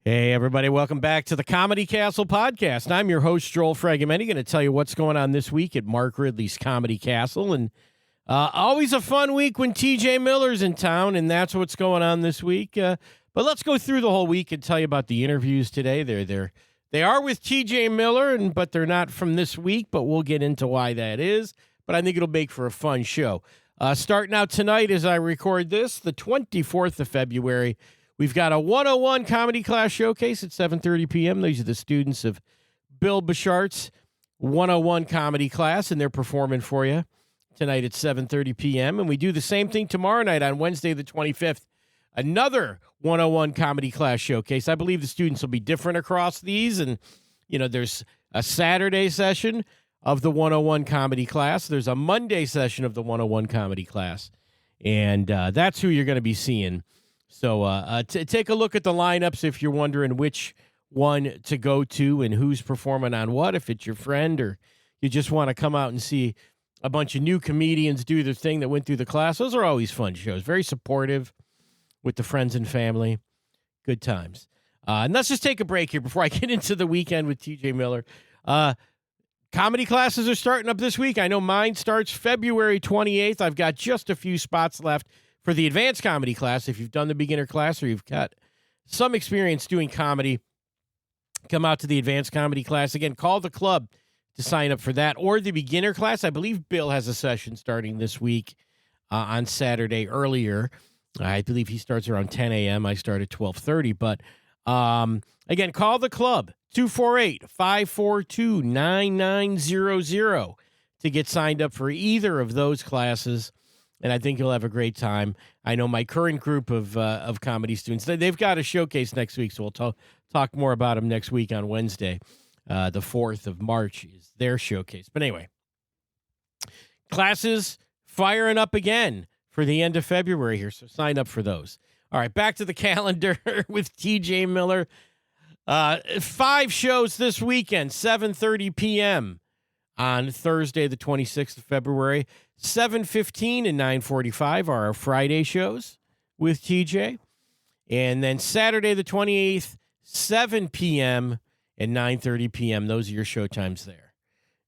Hey, everybody. Welcome back to the Comedy Castle podcast. I'm your host, Joel Fragomeni, going to tell you what's going on this week at Mark Ridley's Comedy Castle. And always a fun week when TJ Miller's in town, and that's what's going on this week. But let's go through the whole week and tell you about the interviews today. They are with TJ Miller, but they're not from this week, but we'll get into why that is. But I think it'll make for a fun show. Starting out tonight as I record this, the 24th of February, we've got a 101 comedy class showcase at 7:30 p.m. These are the students of Bill Bishart's 101 comedy class, and they're performing for you tonight at 7:30 p.m. And we do the same thing tomorrow night on Wednesday the 25th, another 101 comedy class showcase. I believe the students will be different across these, and, there's a Saturday session of the 101 comedy class. There's a Monday session of the 101 comedy class, and that's who you're going to be seeing. So take a look at the lineups if you're wondering which one to go to and who's performing on what, if it's your friend or you just want to come out and see a bunch of new comedians do their thing that went through the class. Those are always fun shows, very supportive with the friends and family. Good times. And let's just take a break here before I get into the weekend with TJ Miller. Comedy classes are starting up this week. I know mine starts February 28th. I've got just a few spots left for the advanced comedy class. If you've done the beginner class or you've got some experience doing comedy, come out to the advanced comedy class. Again, call the club to sign up for that, or the beginner class. I believe Bill has a session starting this week on Saturday earlier. I believe he starts around 10 a.m. I start at 12:30. But again, call the club, 248-542-9900 to get signed up for either of those classes. And I think you'll have a great time. I know my current group of comedy students, they've got a showcase next week, so we'll talk more about them next week on Wednesday. The 4th of March is their showcase. But anyway, classes firing up again for the end of February here, so sign up for those. All right, back to the calendar with TJ Miller. 5 shows this weekend, 7:30 p.m. on Thursday, the 26th of February. 7:15 and 9:45 are our Friday shows with TJ. And then Saturday, the 28th, 7 p.m. and 9:30 p.m. Those are your show times there.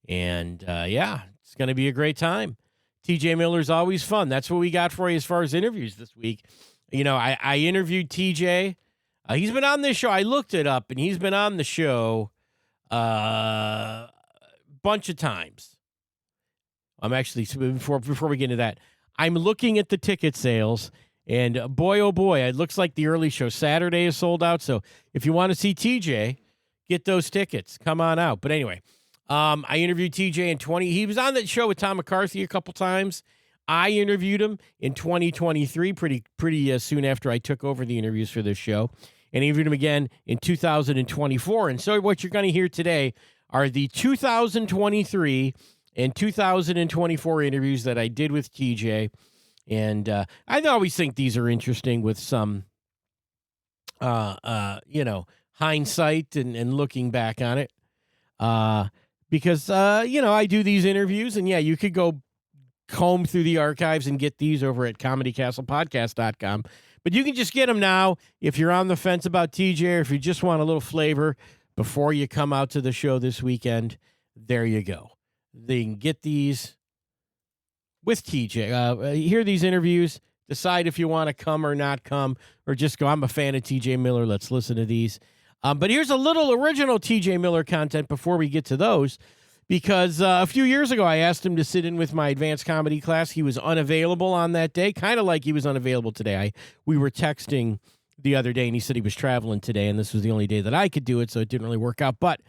And, it's going to be a great time. TJ Miller's always fun. That's what we got for you as far as interviews this week. I interviewed TJ. He's been on this show. I looked it up, and he's been on the show a bunch of times. I'm actually, before we get into that, I'm looking at the ticket sales, and boy, oh boy, it looks like the early show Saturday is sold out. So if you want to see TJ, get those tickets. Come on out. But anyway, I interviewed TJ in he was on that show with Tom McCarthy a couple times. I interviewed him in 2023, pretty soon after I took over the interviews for this show, and I interviewed him again in 2024. And so what you're going to hear today are the 2023 and 2024 interviews that I did with TJ. And I always think these are interesting with some, hindsight and looking back on it. Because, I do these interviews, and, you could go comb through the archives and get these over at comedycastlepodcast.com. But you can just get them now if you're on the fence about TJ, or if you just want a little flavor before you come out to the show this weekend. There you go. They can get these with TJ. Hear these interviews, decide if you want to come or not come, or just go, I'm a fan of TJ Miller, let's listen to these. But here's a little original TJ Miller content before we get to those, because a few years ago I asked him to sit in with my advanced comedy class. He was unavailable on that day, kind of like he was unavailable today. We were texting the other day, and he said he was traveling today, and this was the only day that I could do it, so it didn't really work out. But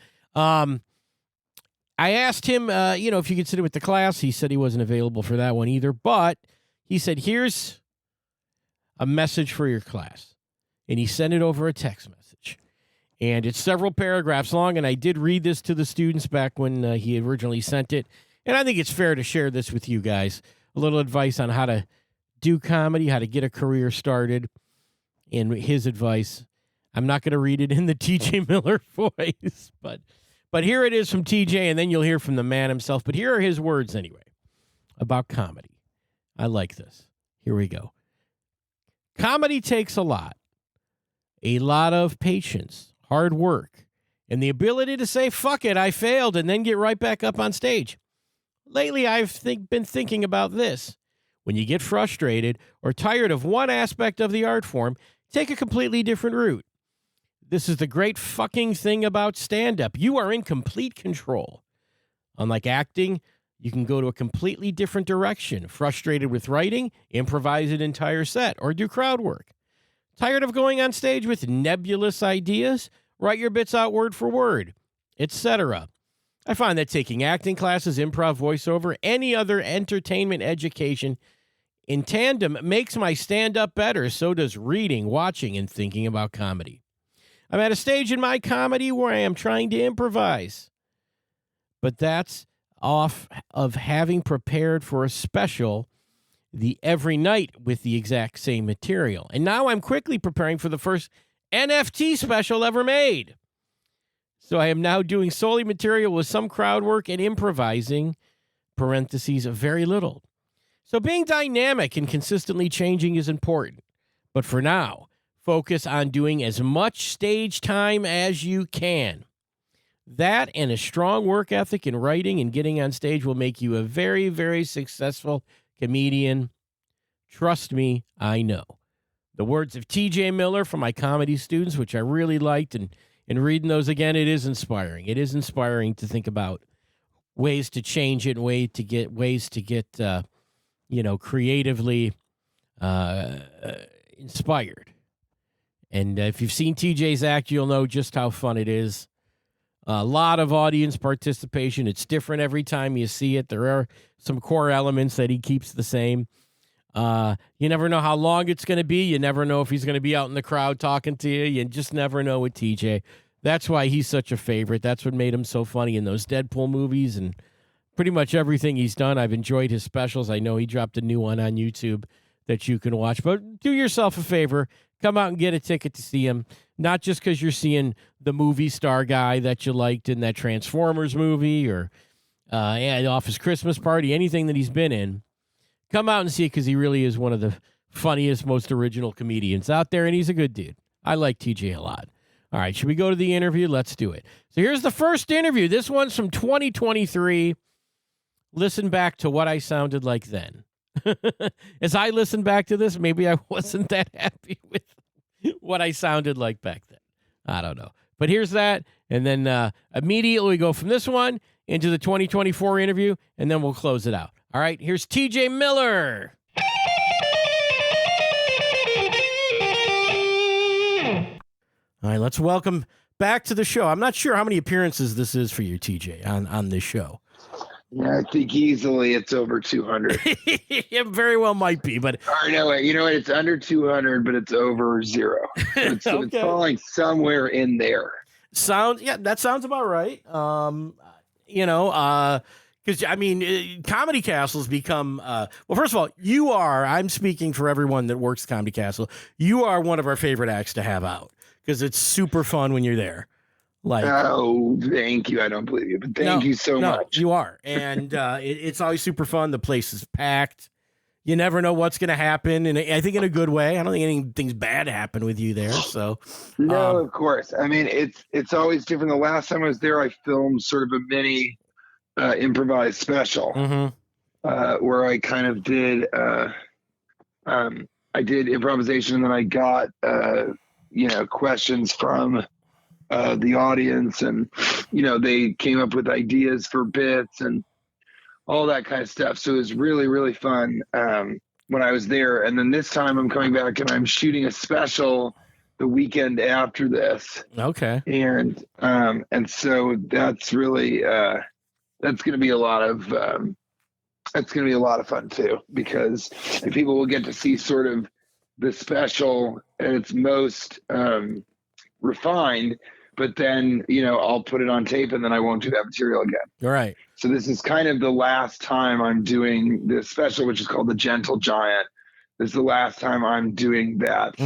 I asked him, if you could sit in with the class. He said he wasn't available for that one either, but he said, here's a message for your class. And he sent it over a text message. And it's several paragraphs long, and I did read this to the students back when he originally sent it. And I think it's fair to share this with you guys. A little advice on how to do comedy, how to get a career started, and his advice. I'm not going to read it in the TJ Miller voice, but here it is from TJ, and then you'll hear from the man himself. But here are his words anyway about comedy. I like this. Here we go. Comedy takes a lot. a lot of patience, hard work, and the ability to say, fuck it, I failed, and then get right back up on stage. Lately, I've been thinking about this. When you get frustrated or tired of one aspect of the art form, take a completely different route. This is the great fucking thing about stand-up. You are in complete control. Unlike acting, you can go to a completely different direction. Frustrated with writing, improvise an entire set, or do crowd work. Tired of going on stage with nebulous ideas? Write your bits out word for word, etc. I find that taking acting classes, improv, voiceover, any other entertainment education in tandem makes my stand-up better. So does reading, watching, and thinking about comedy. I'm at a stage in my comedy where I am trying to improvise. But that's off of having prepared for a special the every night with the exact same material. And now I'm quickly preparing for the first NFT special ever made. So I am now doing solely material with some crowd work and improvising, parentheses, very little. So being dynamic and consistently changing is important. But for now, focus on doing as much stage time as you can. That and a strong work ethic in writing and getting on stage will make you a very, very successful comedian. Trust me, I know. The words of TJ Miller from my comedy students, which I really liked, and reading those again, it is inspiring. It is inspiring to think about ways to change it, ways to get creatively inspired. And if you've seen TJ's act, you'll know just how fun it is. A lot of audience participation. It's different every time you see it. There are some core elements that he keeps the same. You never know how long it's going to be. You never know if he's going to be out in the crowd talking to you. You just never know with TJ. That's why he's such a favorite. That's what made him so funny in those Deadpool movies and pretty much everything he's done. I've enjoyed his specials. I know he dropped a new one on YouTube that you can watch. But do yourself a favor. Come out and get a ticket to see him. Not just because you're seeing the movie star guy that you liked in that Transformers movie or off his Christmas party, anything that he's been in. Come out and see it because he really is one of the funniest, most original comedians out there, and he's a good dude. I like TJ a lot. All right, should we go to the interview? Let's do it. So here's the first interview. This one's from 2023. Listen back to what I sounded like then. As I listen back to this, maybe I wasn't that happy with what I sounded like back then. I don't know. But here's that, and then immediately we go from this one into the 2024 interview, and then we'll close it out. All right, here's TJ Miller. All right, let's welcome back to the show. I'm not sure how many appearances this is for you, TJ, on this show. Yeah, I think easily it's over 200. It very well might be, but... Or no, wait, you know what? It's under 200, but it's over 0. It's, okay. It's falling somewhere in there. That sounds about right. Because, I mean, Comedy Castle's become, well, first of all, I'm speaking for everyone that works Comedy Castle, you are one of our favorite acts to have out, because it's super fun when you're there. Like, oh, thank you. I don't believe you, but thank you so much. You are. And it's always super fun. The place is packed. You never know what's going to happen. And I think in a good way. I don't think anything's bad happened with you there. So no, of course. I mean, it's always different. The last time I was there, I filmed sort of a mini improvised special where I kind of did I did improvisation, and then I got questions from the audience, and they came up with ideas for bits and all that kind of stuff. So it was really, really fun when I was there. And then this time I'm coming back and I'm shooting a special the weekend after this. Okay. And so that's really that's going to be a lot of fun too, because people will get to see sort of the special at its most refined, but then I'll put it on tape and then I won't do that material again. All right. So this is kind of the last time I'm doing this special, which is called The Gentle Giant. This is the last time I'm doing that,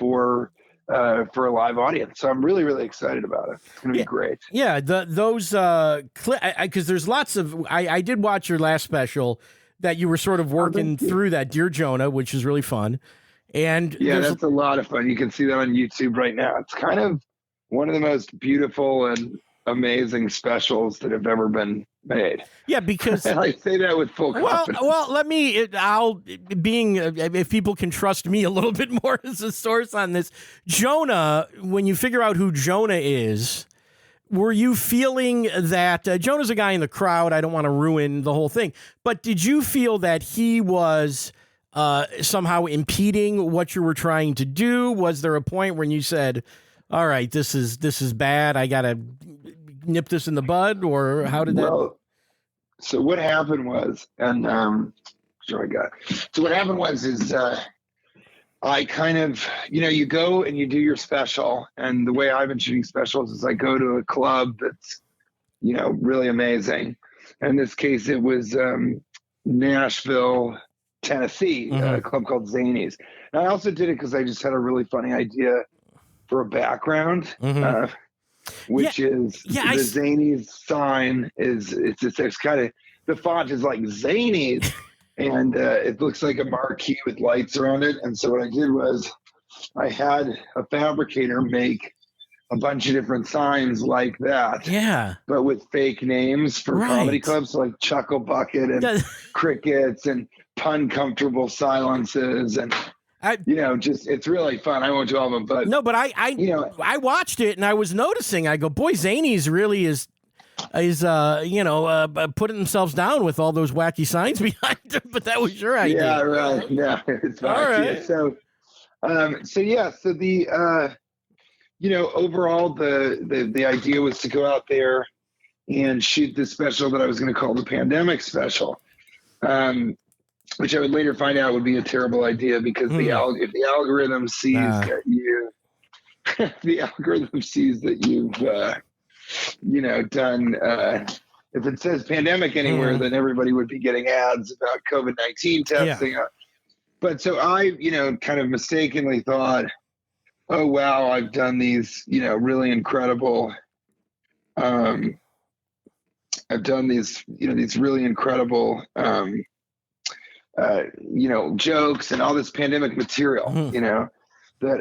for a live audience. So I'm really, really excited about it. It's going to be great. Yeah. Because there's lots of, I did watch your last special that you were sort of working through that Dear Jonah, which is really fun. And yeah, that's a lot of fun. You can see that on YouTube right now. It's kind of one of the most beautiful and amazing specials that have ever been made. Yeah, because I say that with full confidence. Well, if people can trust me a little bit more as a source on this, Jonah, when you figure out who Jonah is, were you feeling that Jonah's a guy in the crowd? I don't want to ruin the whole thing, but did you feel that he was somehow impeding what you were trying to do? Was there a point when you said, all right, this is bad, I got to nip this in the bud, or how did that? So what happened was, and so what happened was is I kind of, you go and you do your special, and the way I've been shooting specials is I go to a club that's, really amazing. In this case, it was Nashville, Tennessee, a club called Zanies. And I also did it because I just had a really funny idea for a background. Which is the Zanies sign it's kind of, the font is like Zanies, and it looks like a marquee with lights around it. And so what I did was I had a fabricator make a bunch of different signs like that. Yeah. But with fake names for comedy clubs, so like Chuckle Bucket and Crickets and Pun Comfortable Silences and it's really fun. I won't do all of them, but no, but I watched it and I was noticing. I go, boy, Zanies really is putting themselves down with all those wacky signs behind them. But that was your idea. Yeah, right. Yeah, it's my idea. So the overall the idea was to go out there and shoot this special that I was going to call the pandemic special. Which I would later find out would be a terrible idea because if the algorithm sees that you've done if it says pandemic anywhere, then everybody would be getting ads about COVID-19 testing. Yeah. But so I kind of mistakenly thought, oh wow, I've done these really incredible jokes and all this pandemic material, that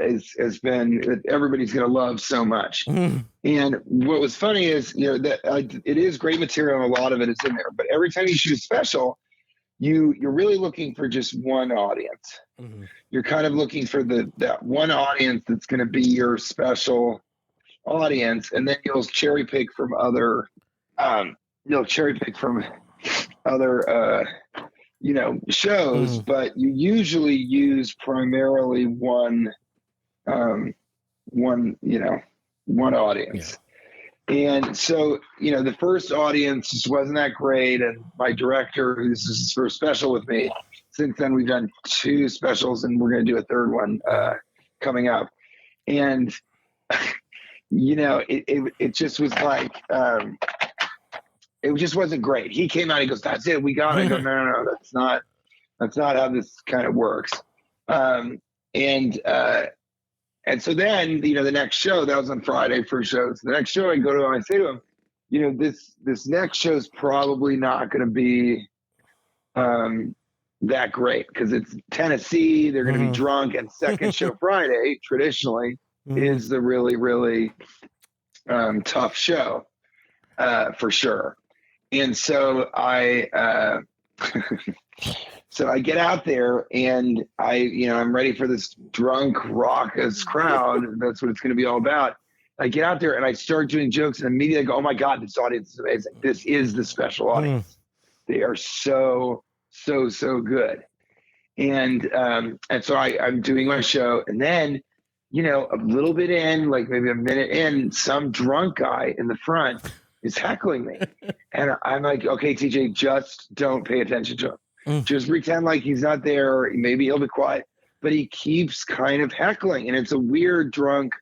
everybody's going to love so much. And what was funny is, that it is great material and a lot of it is in there, but every time you shoot a special, you're really looking for just one audience. You're kind of looking for that one audience that's going to be your special audience. And then you'll cherry pick from other, shows, but you usually use primarily one audience. Yeah. And so, the first audience just wasn't that great. And my director, this is his first special with me. Since then, we've done 2 specials and we're going to do a third one coming up. And, it just was like, it just wasn't great. He came out, he goes, that's it, we got it. I go, no, that's not how this kind of works. And so then, the next show, that was on Friday, first show. So the next show I go to him, I say to him, this next show is probably not going to be that great because it's Tennessee. They're going to be drunk. And second show Friday, traditionally, is the really, really tough show for sure. And so I get out there and I'm ready for this drunk, raucous crowd. That's what it's going to be all about. I get out there and I start doing jokes and immediately I go, oh my God, this audience is amazing. This is the special audience. They are so, so, so good. And so I'm doing my show and then, a little bit in, like maybe a minute in, some drunk guy in the front is heckling me. And I'm like, okay, TJ, just don't pay attention to him. Just pretend like he's not there. Maybe he'll be quiet. But he keeps kind of heckling. And it's a weird drunk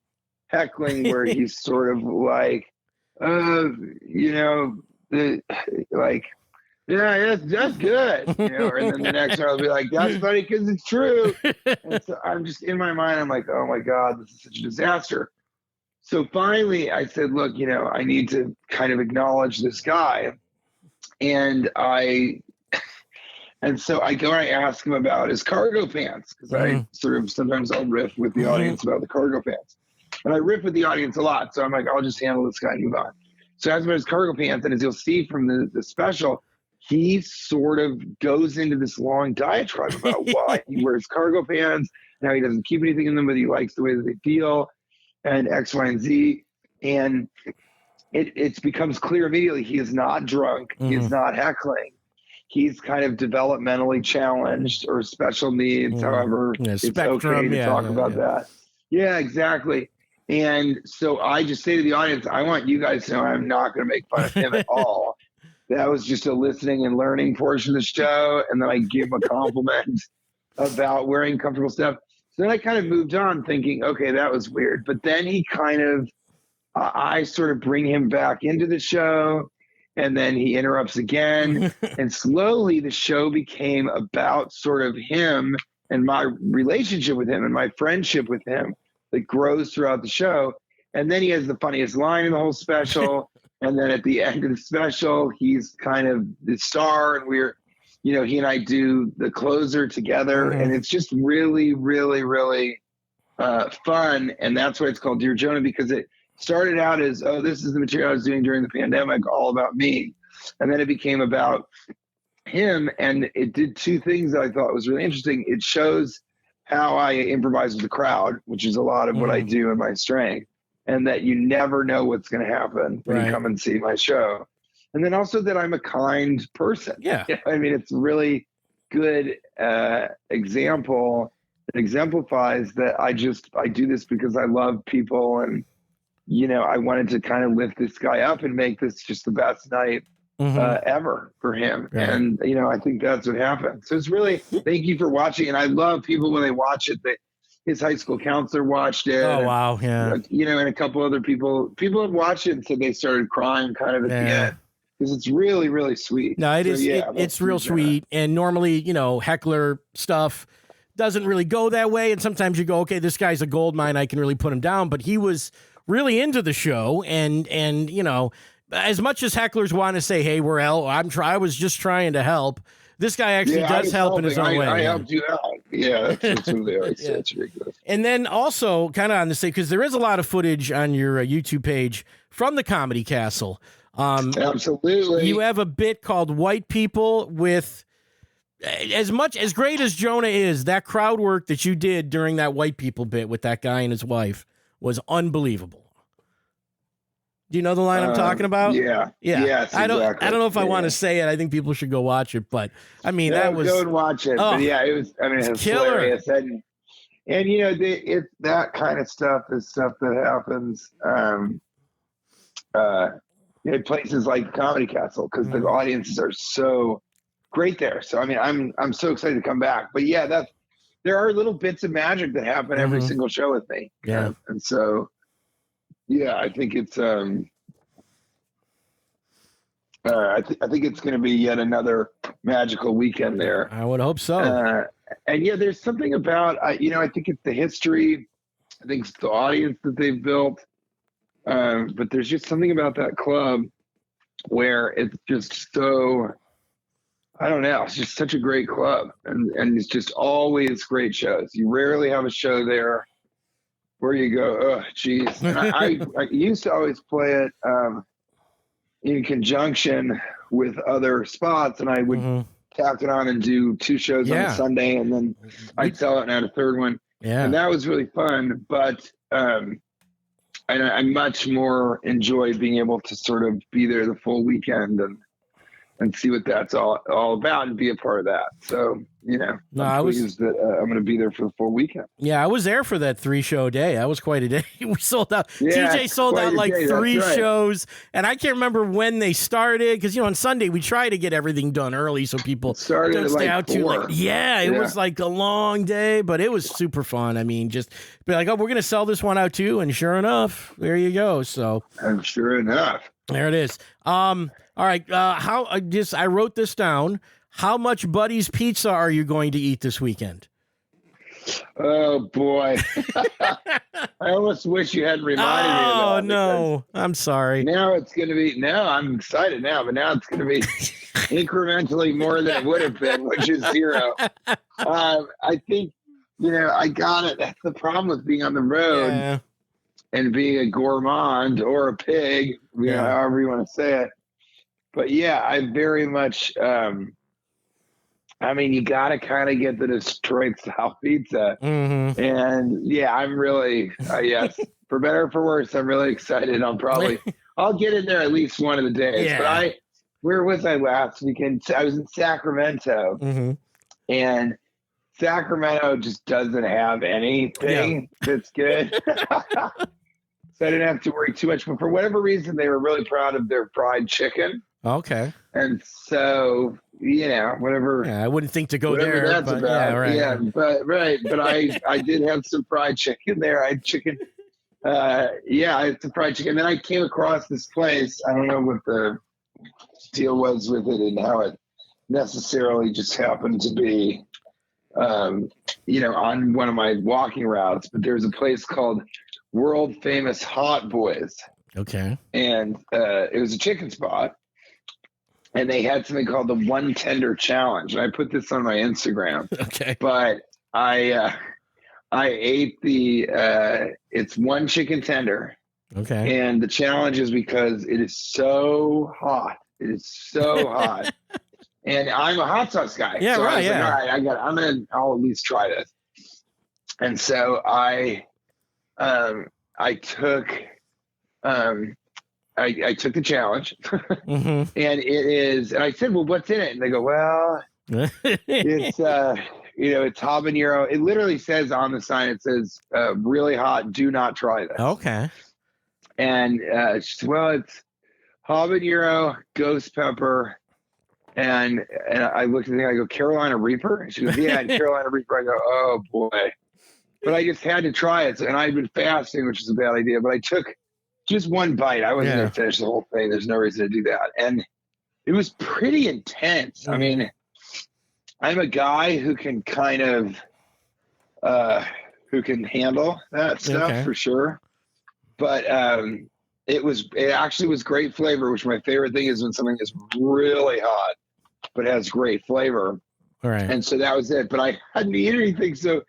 heckling where he's sort of like, yeah, that's good. And then the next one I'll be like, that's funny because it's true. And so I'm just in my mind, I'm like, oh my God, this is such a disaster. So finally I said, look, I need to kind of acknowledge this guy. And I And so I go and I ask him about his cargo pants, because I sort of sometimes I'll riff with the audience about the cargo pants. And I riff with the audience a lot. So I'm like, I'll just handle this guy and move on. So I ask him about his cargo pants, and as you'll see from the special, he sort of goes into this long diatribe about why he wears cargo pants, and how he doesn't keep anything in them, but he likes the way that they feel, and X, Y, and Z. And it becomes clear immediately he is not drunk. He is not heckling. He's kind of developmentally challenged or special needs, however, it's okay to talk about that. Yeah, exactly. And so I just say to the audience, I want you guys to know I'm not going to make fun of him at all. That was just a listening and learning portion of the show. And then I give him a compliment about wearing comfortable stuff. So then I kind of moved on thinking, okay, that was weird. But then he kind of, I sort of bring him back into the show, and then he interrupts again. And slowly the show became about sort of him and my relationship with him and my friendship with him that grows throughout the show. And then he has the funniest line in the whole special. And then at the end of the special, he's kind of the star, and we're, you know, he and I do the closer together. And it's just really, really, really fun. And that's why it's called Dear Jonah, because it started out as, oh, this is the material I was doing during the pandemic, all about me. And then it became about him. And it did two things that I thought was really interesting. It shows how I improvise with the crowd, which is a lot of what I do in my strength, and that you never know what's going to happen when you come and see my show. And then also that I'm a kind person. Yeah. I mean, it's a really good example. It exemplifies that I do this because I love people, and, you know, I wanted to kind of lift this guy up and make this just the best night ever for him. Right. And, you know, I think that's what happened. So it's really, thank you for watching. And I love people when they watch it, his high school counselor watched it. Oh, wow. Yeah. And, you know, and a couple other people had watched it and said they started crying kind of at the end. Because it's really, really sweet. No, it is. It's real sweet. And normally, you know, heckler stuff doesn't really go that way. And sometimes you go, okay, this guy's a gold mine, I can really put him down. But he was really into the show. And you know, as much as hecklers want to say, hey, I was just trying to help, this guy actually does help in his own way. I helped you out. Yeah, that's what they always say. It's ridiculous. And then also, kind of on the same, because there is a lot of footage on your YouTube page from the Comedy Castle. Absolutely. You have a bit called White People with, as great as Jonah is, that crowd work that you did during that White People bit with that guy and his wife was unbelievable. Do you know the line I'm talking about? Yeah. Yes, I don't know if I want to say it. I think people should go watch it, but I mean, that was, go and watch it. But yeah, it was, I mean, it's hilarious. And you know, it's that kind of stuff is stuff that happens, in places like Comedy Castle, because the audiences are so great there. So I mean, I'm so excited to come back. But yeah, there are little bits of magic that happen every single show with me. Yeah, and so yeah, I think it's I think it's going to be yet another magical weekend there. I would hope so. And yeah, there's something about, you know, I think it's the history. I think it's the audience that they've built. But there's just something about that club where it's just so, I don't know, it's just such a great club. And it's just always great shows. You rarely have a show there where you go, oh, geez. And I used to always play it in conjunction with other spots, and I would tack it on and do two shows on a Sunday, and then I'd sell it and add a third one. Yeah. And that was really fun. But I much more enjoy being able to sort of be there the full weekend and see what that's all about and be a part of that. So, you know, I'm pleased that I'm going to be there for the full weekend. Yeah, I was there for that 3-show day. That was quite a day. We sold out. Yeah, TJ sold out like 3 shows, and I can't remember when they started, because, you know, on Sunday we try to get everything done early so people don't stay out too late. It was like a long day, but it was super fun. I mean, just be like, oh, we're going to sell this one out too, and sure enough, there you go. So, and sure enough, there it is. All right. I wrote this down. How much Buddy's Pizza are you going to eat this weekend? Oh boy. I almost wish you hadn't reminded me of that. Oh no, I'm sorry. Now it's going to be, no, I'm excited now, but now it's going to be incrementally more than it would have been, which is 0. I think, I got it. That's the problem with being on the road and being a gourmand or a pig, however you want to say it. But yeah, I very much, you got to kind of get the Detroit style pizza. Mm-hmm. And yeah, I'm really, yes, for better or for worse, I'm really excited. I'll get in there at least one of the days. Yeah. But where was I last weekend? I was in Sacramento. Mm-hmm. And Sacramento just doesn't have anything that's good. So I didn't have to worry too much. But for whatever reason, they were really proud of their fried chicken. Okay. And so, whatever. Yeah, I wouldn't think to go whatever there. That's but, about. Yeah, right. Yeah, but I did have some fried chicken there. I had chicken. I had some fried chicken. Then I came across this place. I don't know what the deal was with it and how it necessarily just happened to be, on one of my walking routes. But there's a place called World Famous Hot Boys. Okay. And it was a chicken spot. And they had something called the One Tender Challenge. And I put this on my Instagram. Okay. But I ate it's one chicken tender. Okay. And the challenge is because it is so hot. It is so hot. And I'm a hot sauce guy. Yeah, so right. I was like, all right, I'll at least try this. And so I took the challenge. Mm-hmm. And I said, well, what's in it? And they go, well, it's it's habanero. It literally says on the sign, it says really hot, do not try this. Okay. And she said, well, it's habanero, ghost pepper, and I looked at the thing, I go, Carolina Reaper? And she goes, yeah, and Carolina Reaper. I go, oh boy. But I just had to try it. And I'd been fasting, which is a bad idea, but I took just one bite. I wasn't going to finish the whole thing. There's no reason to do that. And it was pretty intense. I mean, I'm a guy who can kind of, who can handle that stuff for sure. But it actually was great flavor, which my favorite thing is when something is really hot, but has great flavor. All right. And so that was it. But I hadn't eaten anything. So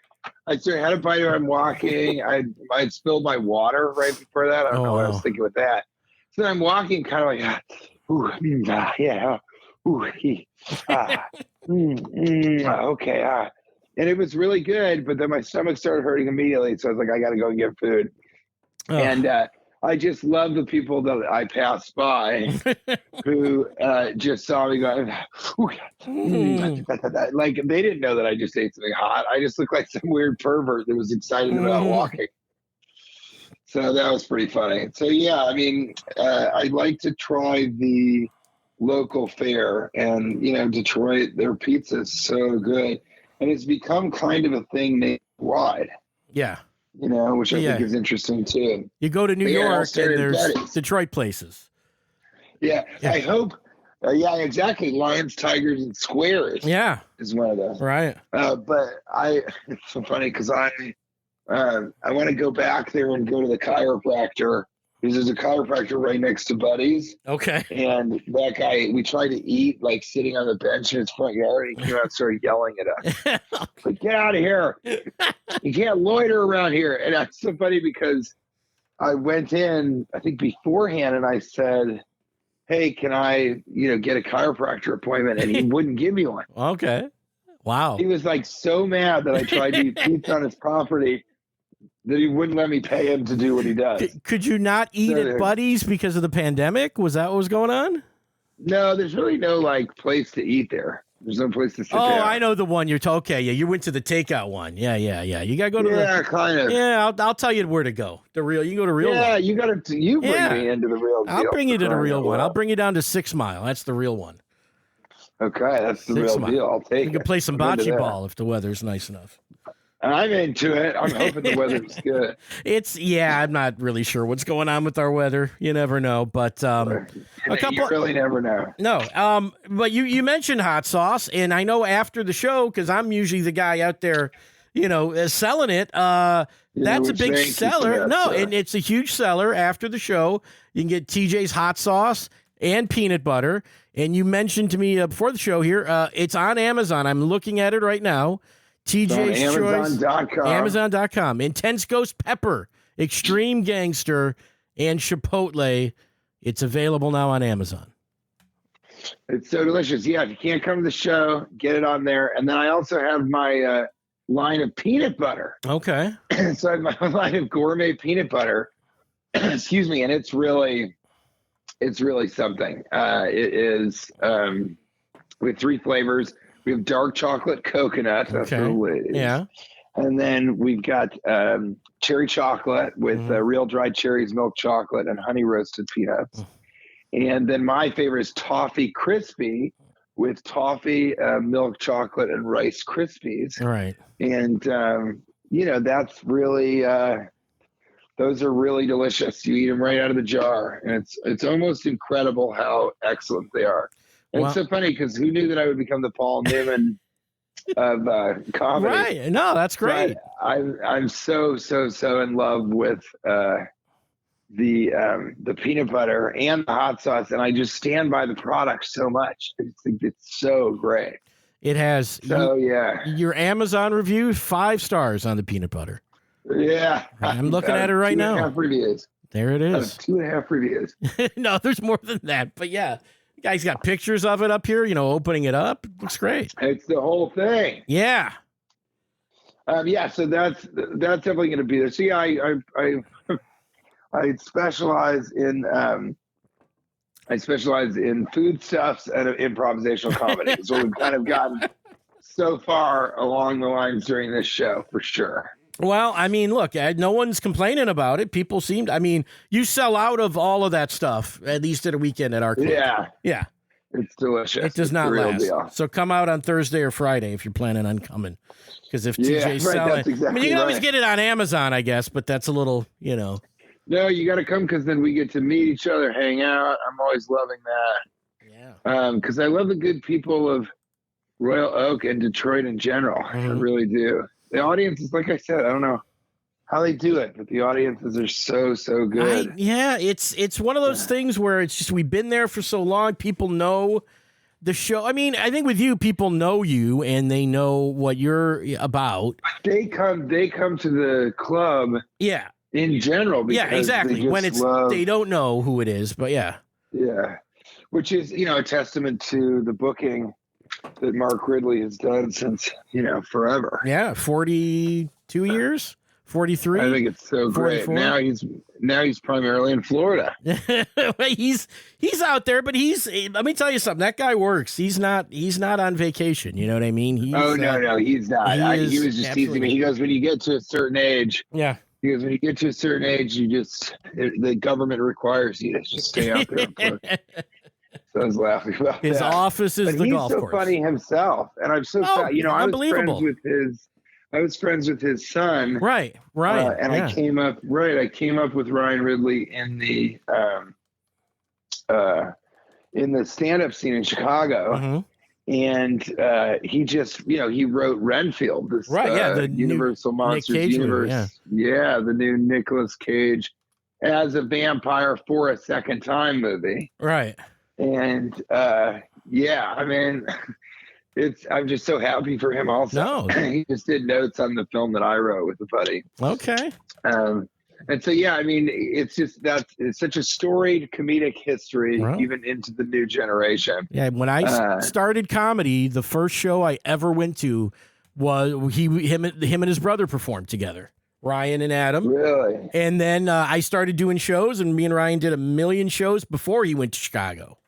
I had a bite while I'm walking. I'd spilled my water right before that. I don't know what I was thinking with that. So then I'm walking kind of like, okay. And it was really good, but then my stomach started hurting immediately. So I was like, I got to go and get food. Oh. And I just love the people that I passed by who just saw me going, like they didn't know that I just ate something hot. I just looked like some weird pervert that was excited about walking. So that was pretty funny. So yeah, I mean, I'd like to try the local fare, and Detroit, their pizza is so good, and it's become kind of a thing nationwide. Yeah. Which I think is interesting too. You go to New York and there's Detroit places. Yeah. I hope. Exactly. Lions, Tigers, and Squares. Yeah. Is one of those. Right. But it's so funny because I want to go back there and go to the chiropractor. Because there's a chiropractor right next to Buddy's. Okay. And that guy, we tried to eat like sitting on the bench in his front yard, and he came out and started yelling at us. Like, get out of here. You can't loiter around here. And that's so funny because I went in, I think beforehand, and I said, hey, can I, get a chiropractor appointment? And he wouldn't give me one. Okay. Wow. He was like so mad that I tried to eat pizza on his property that he wouldn't let me pay him to do what he does. Could you not eat at Buddy's because of the pandemic? Was that what was going on? No, there's really no place to eat there. There's no place to sit down. I know the one you're okay. Yeah, you went to the takeout one. Yeah. You gotta go to kind of. Yeah, I'll tell you where to go. You can go to Real One. Yeah, you bring me into the Real deal. I'll bring you to the Real One. I'll bring you down to 6 Mile. That's the real one. Okay, that's the Real deal. I'll take it. You can play some bocce ball if the weather's nice enough. I'm into it. I'm hoping the weather's good. I'm not really sure what's going on with our weather. You never know, but you really never know. No, but you mentioned hot sauce, and I know after the show, because I'm usually the guy out there selling it. That's a big seller. And it's a huge seller after the show. You can get TJ's hot sauce and peanut butter. And you mentioned to me before the show here, it's on Amazon. I'm looking at it right now. TJ's Choice. Amazon.com. Intense Ghost Pepper, Extreme Gangster, and Chipotle. It's available now on Amazon. It's so delicious. Yeah, if you can't come to the show, get it on there. And then I also have my line of peanut butter. Okay. So I have my line of gourmet peanut butter. Excuse me. And it's really something. It is with 3 flavors. We have dark chocolate coconut. That's for the ladies. Yeah. And then we've got cherry chocolate with real dried cherries, milk chocolate, and honey roasted peanuts. And then my favorite is toffee crispy with toffee, milk chocolate, and Rice Krispies. Right. And, that's really, those are really delicious. You eat them right out of the jar. And it's almost incredible how excellent they are. And It's so funny because who knew that I would become the Paul Newman of comedy? Right. No, that's great. But I'm so in love with the peanut butter and the hot sauce, and I just stand by the product so much. I just think it's so great. It has. So your Amazon review 5 stars on the peanut butter. Yeah, I'm looking at it right now. 2.5 reviews. There it is. 2.5 reviews. No, there's more than that, but yeah. Guys got pictures of it up here, opening it up. It looks great. It's the whole thing. Yeah. So that's definitely going to be there. See, I specialize in foodstuffs and improvisational comedy. So we've kind of gotten so far along the lines during this show for sure. Well, I mean, look, no one's complaining about it. People you sell out of all of that stuff, at least at a weekend at our club. Yeah. It's delicious. It does not last. So come out on Thursday or Friday if you're planning on coming. Because if TJ's selling, you can always get it on Amazon, I guess, but that's a little, No, you got to come because then we get to meet each other, hang out. I'm always loving that. Yeah. Because I love the good people of Royal Oak and Detroit in general. I really do. The audiences, like I said, I don't know how they do it, but the audiences are so good. It's one of those things where it's just we've been there for so long. People know the show. I mean, I think with you, people know you and they know what you're about. They come to the club. Yeah. In general. Yeah, exactly. When they don't know who it is, but yeah. Yeah. Which is, a testament to the booking that Mark Ridley has done since, forever. Yeah, 42 years, 43. I think it's so 44. Great. Now he's primarily in Florida. he's out there, but let me tell you something. That guy works. He's not on vacation. You know what I mean? No, he's not. He was just teasing me. He goes, when you get to a certain age. Yeah. Because when you get to a certain age, the government requires you to just stay out there. So I was laughing about his office is the golf course. He's so funny himself, and I'm so unbelievable. I was friends with his son, right, and I came up with Ryan Ridley in the stand-up scene in Chicago, and he just he wrote Renfield, this the Universal Monsters Universe, the new Nicolas Cage as a vampire for a second time movie, right. And I mean, I'm just so happy for him. Also, he just did notes on the film that I wrote with a buddy. Okay. And so I mean, it's such a storied comedic history, even into the new generation. Yeah, when I started comedy, the first show I ever went to was him and his brother performed together. Ryan and Adam. Really? And then I started doing shows, and me and Ryan did 1 million shows before he went to Chicago.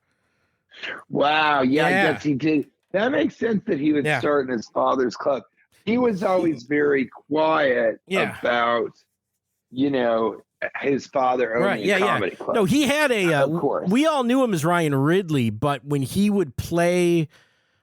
Wow. Yeah, I guess he did. That makes sense that he would start in his father's club. He was always very quiet about, his father owning a comedy club. No, he had of course. We all knew him as Ryan Ridley, but when he would play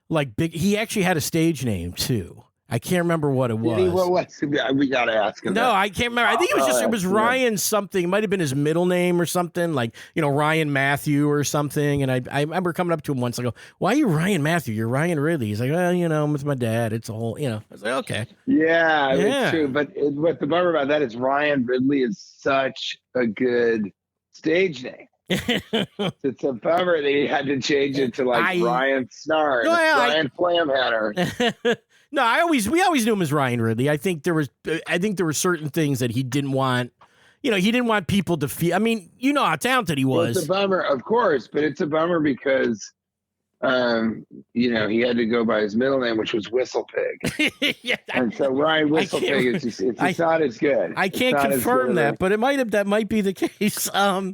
like big, he actually had a stage name too. I can't remember what it was. We got to ask him. No, I can't remember. I think it was Ryan something. It might have been his middle name or something, like, Ryan Matthew or something. And I remember coming up to him once. I go, "Why are you Ryan Matthew? You're Ryan Ridley." He's like, "Well, I'm with my dad. It's a whole, I was like, okay. Yeah, it's true. But what the bummer about that is Ryan Ridley is such a good stage name. It's a bummer that he had to change it to Ryan Snarr, Ryan Flamhatter. No, we always knew him as Ryan Ridley. I think there were certain things that he didn't want. He didn't want people to feel. I mean, how talented he was. Well, it's a bummer, of course, but it's a bummer because, he had to go by his middle name, which was Whistlepig. And so Ryan Whistlepig it's not as good. I can't confirm that, but that might be the case.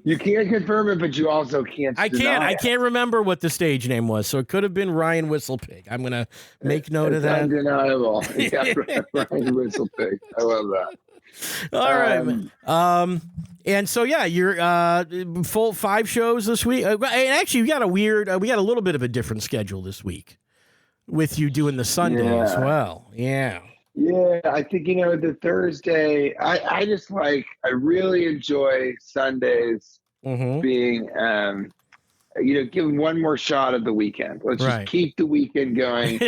You can't confirm it, but you also can't. I can't remember what the stage name was, so it could have been Ryan Whistlepig. I'm gonna make note of that. Undeniable. Yeah, Ryan Whistlepig. I love that. All right, man. And so you're full 5 shows this week. And actually, we got a little bit of a different schedule this week with you doing the Sunday as well. Yeah. Yeah, I think the Thursday. I just I really enjoy Sundays being give one more shot of the weekend. Let's just keep the weekend going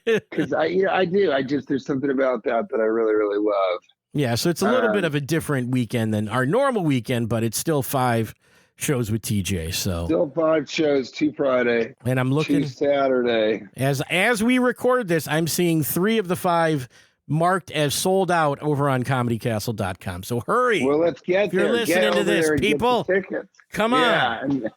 because I do. There's something about that I really really love. Yeah, so it's a little bit of a different weekend than our normal weekend, but it's still 5 shows with TJ. So still 5 shows, 2 Friday, and I'm looking 2 Saturday. As we record this, I'm seeing 3 of the 5 marked as sold out over on comedycastle.com. So hurry! Well, let's get if you're there. listening to this, people. Come on.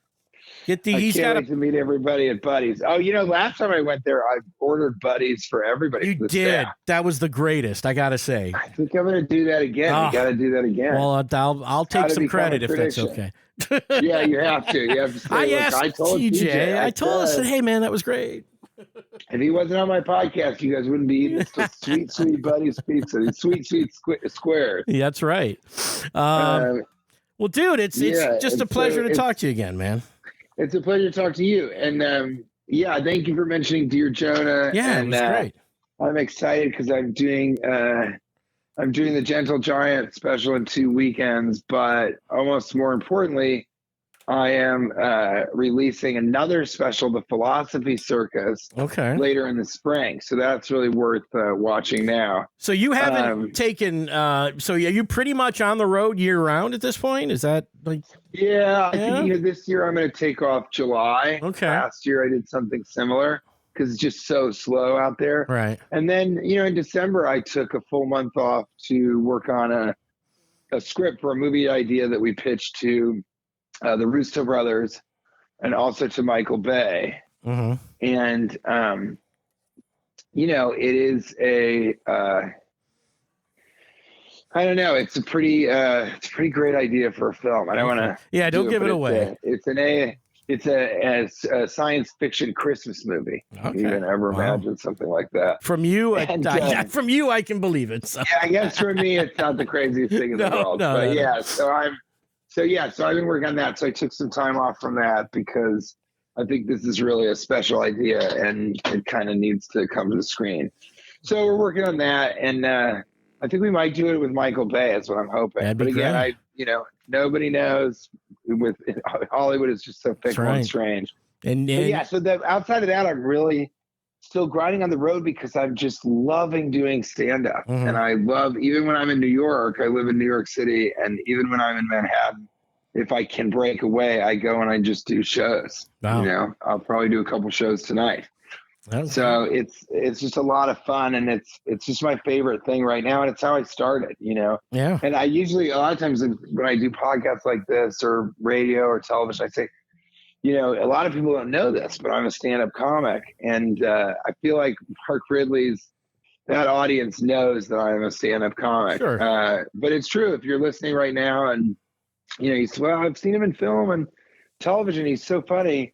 I can't wait to meet everybody at Buddy's. Oh, last time I went there, I ordered Buddy's for everybody. You did. Staff. That was the greatest, I got to say. I think I'm going to do that again. You got to do that again. Well, I'll take some credit if that's okay. Yeah, you have to. You have to say, I told TJ. I told us, hey, man, that was great. If he wasn't on my podcast, you guys wouldn't be eating sweet, sweet Buddy's pizza. These sweet, sweet squares. Yeah, that's right. Well, dude, it's just a pleasure to talk to you again, man. It's a pleasure to talk to you. And thank you for mentioning Dear Jonah. Yeah, and, it was great. I'm excited because I'm doing the Gentle Giant special in 2 weekends, but almost more importantly, I am releasing another special, The Philosophy Circus, later in the spring. So that's really worth watching now. So you haven't taken so are you pretty much on the road year round at this point? Is that like? Yeah, I think this year I'm going to take off July. Okay. Last year I did something similar because it's just so slow out there. Right. And then in December I took a full month off to work on a script for a movie idea that we pitched to the Russo brothers and also to Michael Bay. Mm-hmm. And it is I don't know. It's a pretty great idea for a film. I don't want to. Yeah, don't give it away. It's a science fiction Christmas movie. Okay. You can ever imagine something like that from you? From you, I can believe it. So. Yeah, I guess for me, it's not the craziest thing in the world. But yeah, so I've been working on that. So I took some time off from that because I think this is really a special idea and it kind of needs to come to the screen. So we're working on that, and I think we might do it with Michael Bay. That's what I'm hoping. That'd but be again, great. Nobody knows. With Hollywood is just so fickle and strange. And so outside of that, I'm really still grinding on the road because I'm just loving doing stand-up. Mm-hmm. And I love, even when I'm in New York, I live in New York City, and even when I'm in Manhattan, if I can break away, I go and I just do shows. Wow. I'll probably do a couple shows tonight. So it's just a lot of fun, and it's just my favorite thing right now, and it's how I started, Yeah. And I usually, a lot of times when I do podcasts like this or radio or television, I say, a lot of people don't know this, but I'm a stand-up comic, and I feel like Mark Ridley's, that audience knows that I'm a stand-up comic. Sure. But it's true. If you're listening right now, and he's, well, I've seen him in film and television. He's so funny.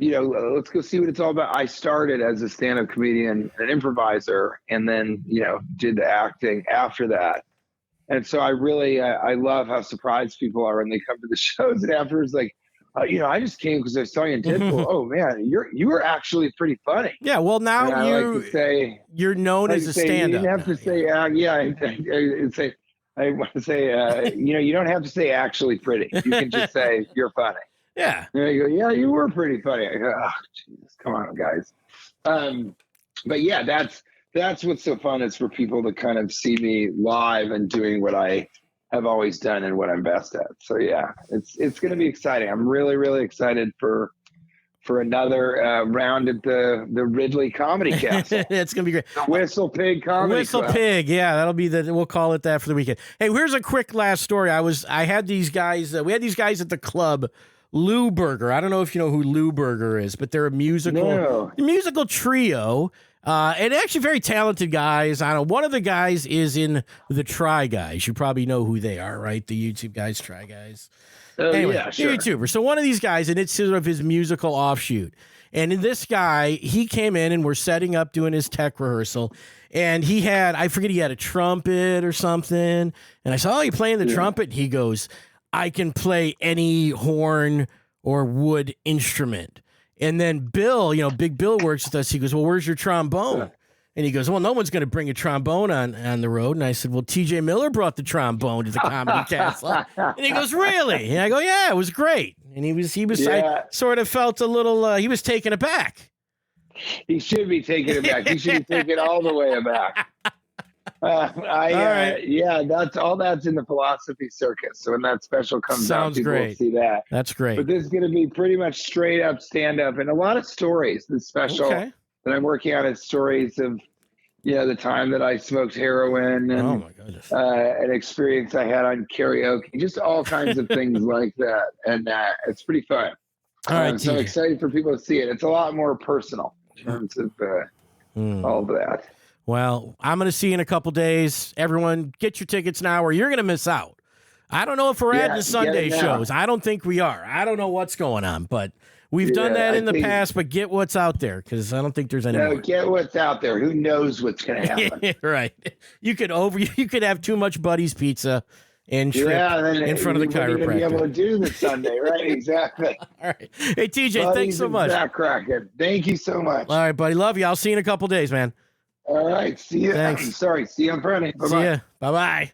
Let's go see what it's all about. I started as a stand-up comedian, an improviser, and then, did the acting after that. And so I really, I love how surprised people are when they come to the shows and afterwards, like, I just came because I saw you in Deadpool. Oh man, you were actually pretty funny. Yeah, well, now And I like to say, you're known as a stand-up. You didn't have to say, I want to say, you don't have to say actually pretty. You can just say you're funny. Yeah. And you go, yeah, you were pretty funny. I go, oh, Jesus, come on, guys. But yeah, that's what's so fun is for people to kind of see me live and doing what I have always done and what I'm best at. So yeah, it's going to be exciting. I'm really, really excited for another round at the Ridley Comedy Castle. It's going to be great. The Whistle Pig Comedy Club. Pig. Yeah, that'll be we'll call it that for the weekend. Hey, here's a quick last story. I had these guys, we had these guys at the club, Lou Burger. I don't know if you know who Lou Burger is, but they're a musical trio. And actually very talented guys. I know one of the guys is in the Try Guys. You probably know who they are, right? The YouTube guys, Try Guys. Anyway, yeah, sure. YouTuber. So one of these guys, and it's sort of his musical offshoot. And this guy, he came in and we're setting up doing his tech rehearsal. And he had a trumpet or something. And I said, oh, you playing the trumpet? And he goes, I can play any horn or wood instrument. And then Bill, Big Bill works with us. He goes, well, where's your trombone? Yeah. And he goes, well, no one's going to bring a trombone on the road. And I said, well, TJ Miller brought the trombone to the Comedy Castle. And he goes, really? And I go, yeah, it was great. And he was. I sort of felt a little, he was taken aback. He should be taken aback. He should be taken all the way aback. Yeah, that's in the philosophy circus. So when that special comes out, people will see that. That's great. But this is going to be pretty much straight up stand up and a lot of stories. The special that I'm working on is stories of, the time that I smoked heroin and an experience I had on karaoke, just all kinds of things like that. And it's pretty fun. All right, so I'm excited for people to see it. It's a lot more personal in terms of all of that. Well, I'm going to see you in a couple days. Everyone, get your tickets now or you're going to miss out. I don't know if we're adding Sunday shows. I don't think we are. I don't know what's going on, but we've done that in the past, but get what's out there because I don't think there's any more. Get what's out there. Who knows what's going to happen? Right. You could have too much Buddy's pizza and shrimp in front of the chiropractor. Be able to do this Sunday, right? Exactly. All right. Hey, TJ, thanks so much. Thank you so much. All right, buddy. Love you. I'll see you in a couple days, man. All right. See you. Thanks. See you on Friday. Bye-bye. See ya. Bye-bye.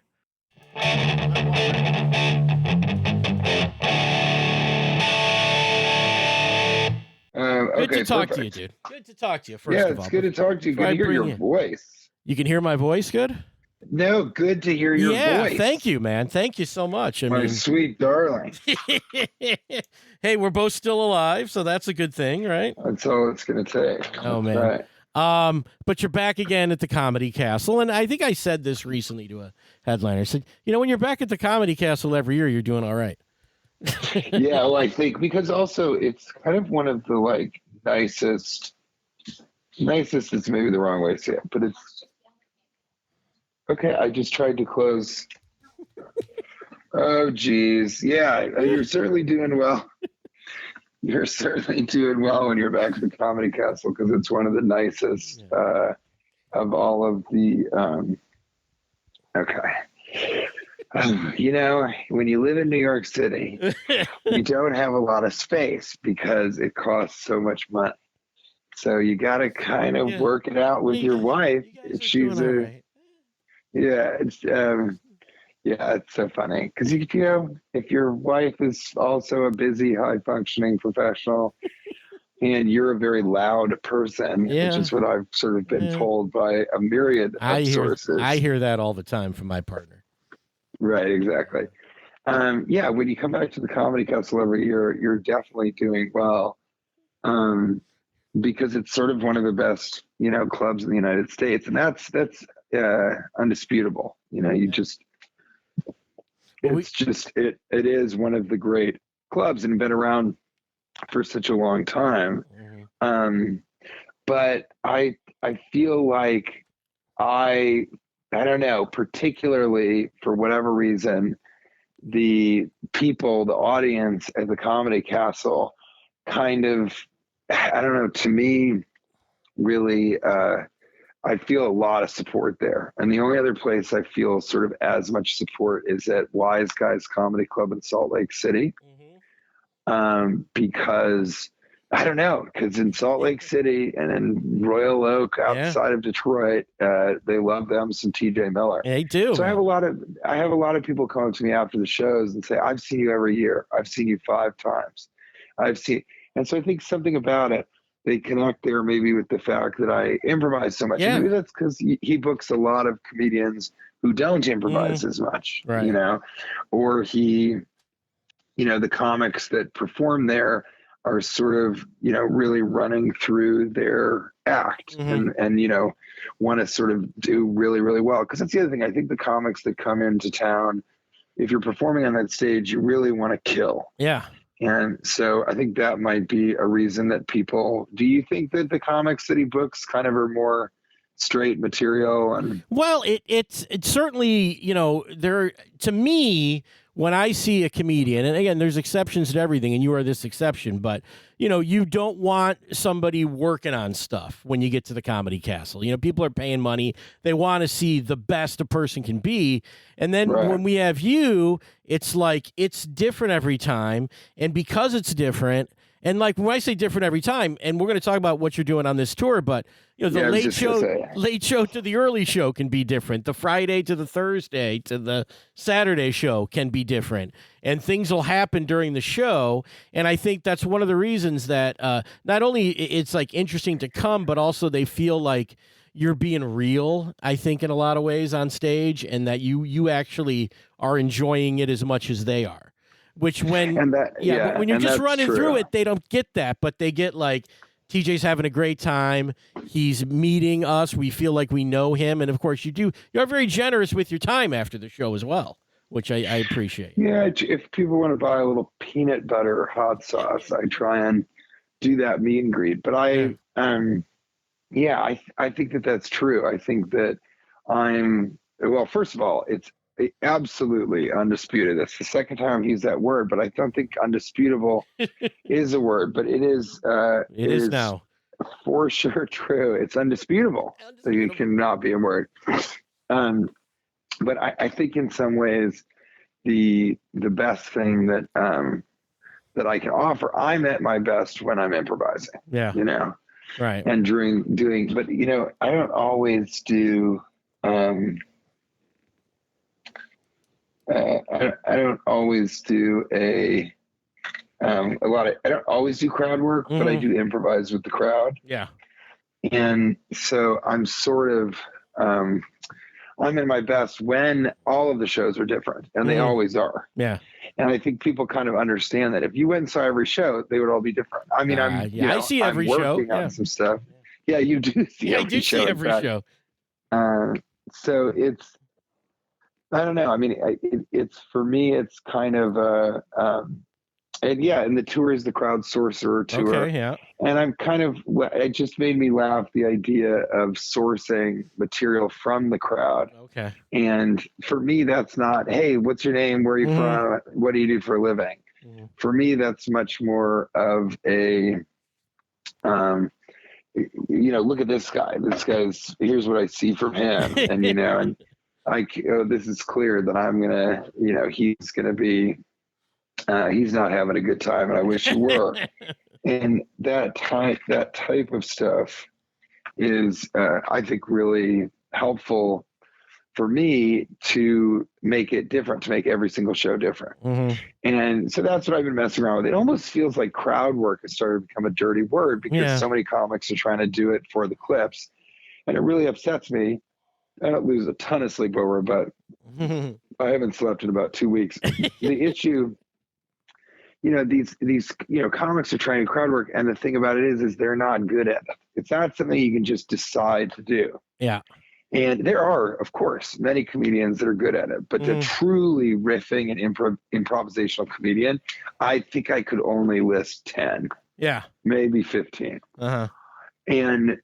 Good to talk to you, dude. Good to talk to you, first of all. It's good to talk to you. Good to hear your voice. You can hear my voice good? No, good to hear your voice. Yeah, thank you, man. Thank you so much. My sweet darling. Hey, we're both still alive, so that's a good thing, right? That's all it's going to take. Oh, man. Right. But you're back again at the Comedy Castle, and I think I said this recently to a headliner. I said, when you're back at the Comedy Castle every year, you're doing all right. Yeah, well, I think because also it's kind of one of the nicest is maybe the wrong way to say it, but it's okay. I just tried to close. Oh, geez. Yeah, you're certainly doing well. You're certainly doing well when you're back at the Comedy Castle because it's one of the nicest of all of the. Okay. When you live in New York City, you don't have a lot of space because it costs so much money. So you got to kind of work it out with your wife. She's it's so funny because if your wife is also a busy, high-functioning professional, and you're a very loud person, which is what I've sort of been told by a myriad of sources. I hear that all the time from my partner. Right, exactly. When you come back to the Comedy Castle every year, you're definitely doing well, because it's sort of one of the best, clubs in the United States, and that's undisputable. It is one of the great clubs and been around for such a long time. But I feel like I don't know, particularly for whatever reason, the people, the audience at the Comedy Castle kind of, I don't know, to me, really, I feel a lot of support there. And the only other place I feel sort of as much support is at Wise Guys Comedy Club in Salt Lake City. because I don't know, because in Salt Lake City and in Royal Oak outside of Detroit, they love them some TJ Miller. They do. So I have a lot of people come up to me after the shows and say, I've seen you every year. I've seen you 5 times. And so I think something about it, they connect there maybe with the fact that I improvise so much. Yeah. Maybe that's because he books a lot of comedians who don't improvise as much, right. Or he, the comics that perform there are sort of, really running through their act and want to sort of do really, really well. Because that's the other thing. I think the comics that come into town, if you're performing on that stage, you really want to kill. Yeah. And so I think that might be a reason that do you think that the comics that he books kind of are more straight material? And well, it's certainly, there, to me, when I see a comedian, and again, there's exceptions to everything, and you are this exception, but you don't want somebody working on stuff when you get to the Comedy Castle. People are paying money. They want to see the best a person can be. And then when we have you, it's like, it's different every time. And because it's different, and like when I say different every time, and we're going to talk about what you're doing on this tour, but the late show to the early show can be different. The Friday to the Thursday to the Saturday show can be different, and things will happen during the show. And I think that's one of the reasons that not only it's like interesting to come, but also they feel like you're being real, I think, in a lot of ways on stage, and that you actually are enjoying it as much as they are. Which when you're just running through it, they don't get that, but they get like, TJ's having a great time. He's meeting us. We feel like we know him. And of course you're very generous with your time after the show as well, which I appreciate. Yeah. If people want to buy a little peanut butter hot sauce, I try and do that meet and greet, but I think that that's true. I think that first of all, it's absolutely undisputed. That's the second time I've used that word, but I don't think undisputable is a word, but it is. It is now for sure true. It's undisputable. So it cannot be a word. But I think in some ways the best thing that that I can offer, I'm at my best when I'm improvising. Yeah. Right. And doing, but I don't always do. I don't always do a lot of. I don't always do crowd work, but I do improvise with the crowd. Yeah. And so I'm sort of I'm in my best when all of the shows are different, and they always are. Yeah. And I think people kind of understand that if you went and saw every show, they would all be different. I mean, I see every I'm show. Working on some stuff. Yeah, you do see. I do see every show. So it's. I don't know. I mean, it's for me, it's kind of and the tour is the Crowd Sorcerer tour. Okay, yeah. And I'm kind of, it just made me laugh, the idea of sourcing material from the crowd. Okay. And for me, that's not, hey, what's your name? Where are you from? What do you do for a living? For me, that's much more of a, look at this guy. Here's what I see from him. And, and this is clear that I'm going to, he's going to be, he's not having a good time, and I wish he were. And that type of stuff is, I think, really helpful for me to make it different, to make every single show different. And so that's what I've been messing around with. It almost feels like crowd work has started to become a dirty word because so many comics are trying to do it for the clips. And it really upsets me. I don't lose a ton of sleep over it, but I haven't slept in about 2 weeks. The issue, these comics are trying crowd work, and the thing about it is they're not good at it. It's not something you can just decide to do. Yeah. And there are, of course, many comedians that are good at it, but the truly riffing and improvisational comedian, I think I could only list 10. Yeah. Maybe 15. And,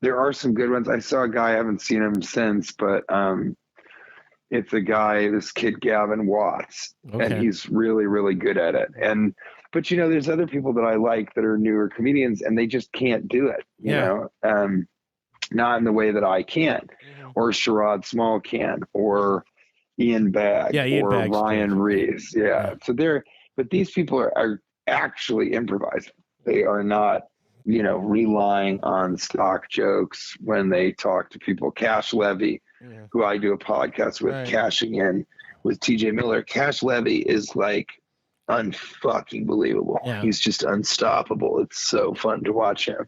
there are some good ones. I saw a guy, I haven't seen him since, but it's a guy, this kid Gavin Watts, and he's really, really good at it. But there's other people that I like that are newer comedians, and they just can't do it. Not in the way that I can, or Sherrod Small can, or Ian Bagg Ian or Bagg's Ryan great. Reeves. Yeah. So but these people are actually improvising. They are not, relying on stock jokes when they talk to people. Cash Levy, who I do a podcast with, Right. Cashing In with TJ Miller. Cash Levy is like unfucking believable. Yeah. He's just unstoppable. It's so fun to watch him.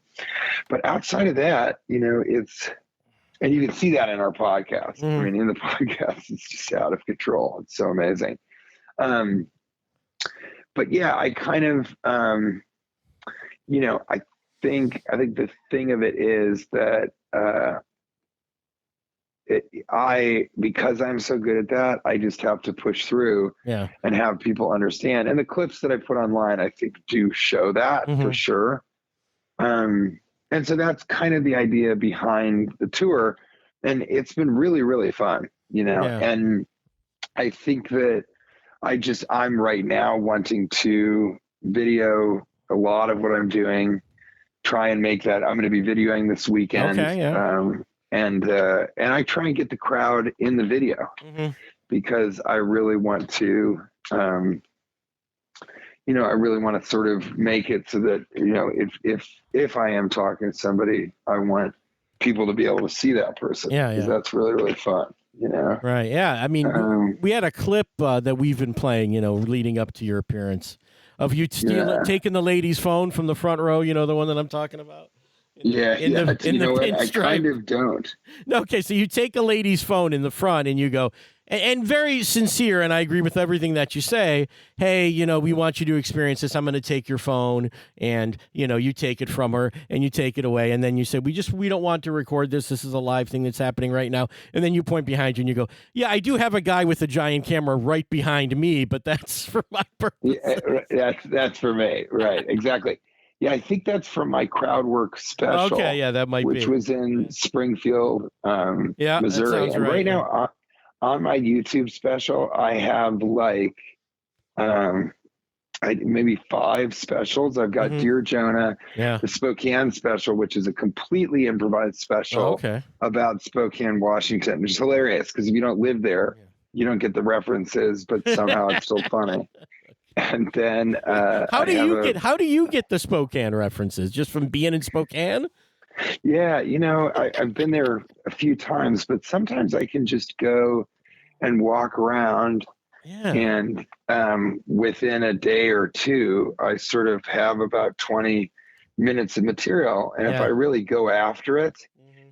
But outside of that, and you can see that in our podcast. I mean, in the podcast, it's just out of control. It's so amazing. But yeah, I kind of, I think the thing of it is that because I'm so good at that, I just have to push through and have people understand. And the clips that I put online, I think, do show that for sure. And so that's kind of the idea behind the tour. And it's been really, really fun, and I think that I'm right now wanting to video a lot of what I'm doing, try and make that. I'm going to be videoing this weekend. Okay, yeah. And I try and get the crowd in the video because I really want to, I really want to sort of make it so that, if I am talking to somebody, I want people to be able to see that person. Yeah. Because that's really, really fun, Right. Yeah. I mean, we had a clip that we've been playing, leading up to your appearance of you taking the lady's phone from the front row, the one that I'm talking about. In the pinstripe. I kind of don't. No, okay, so you take a lady's phone in the front and you go, and very sincere, and I agree with everything that you say. Hey, we want you to experience this. I'm going to take your phone, and you take it from her and you take it away, and then you say, we don't want to record this. This is a live thing that's happening right now. And then you point behind you and you go, yeah, I do have a guy with a giant camera right behind me, but that's for my purpose. Yeah, that's for me, right? Exactly. Yeah, I think that's from my crowd work special. Okay, yeah, that might which be. was in Springfield, Missouri. And right now on my YouTube special, I have like maybe 5 specials. I've got Dear Jonah, the Spokane special, which is a completely improvised special about Spokane, Washington, which is hilarious because if you don't live there, you don't get the references, but somehow it's still funny. And then how do you get the Spokane references? Just from being in Spokane? Yeah, I've been there a few times, but sometimes I can just go and walk around, and within a day or two, I sort of have about 20 minutes of material, and if I really go after it,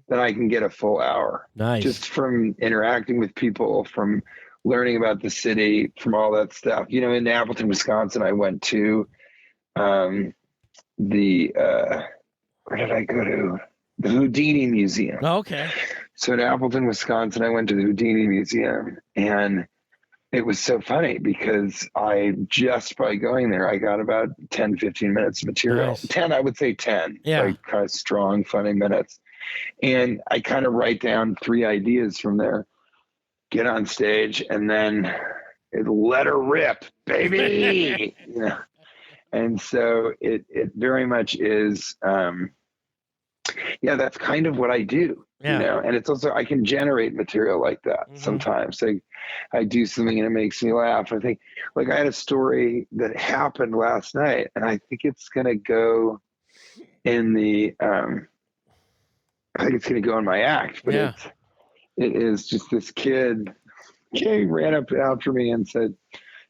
then I can get a full hour. Nice. Just from interacting with people, from learning about the city, from all that stuff. In Appleton, Wisconsin, I went to where did I go to? The Houdini Museum. Okay. So in Appleton, Wisconsin, I went to the Houdini Museum, and it was so funny because just by going there, I got about 10, 15 minutes of material. Nice. 10, I would say 10. Yeah. Like kind of strong, funny minutes. And I kind of write down 3 ideas from there, get on stage, and then let her rip, baby. And so it very much is, that's kind of what I do, and it's also, I can generate material like that sometimes. Like I do something and it makes me laugh. I think, like, I had a story that happened last night, and I think it's going to go in my act, but it is just this kid. He ran up after me and said,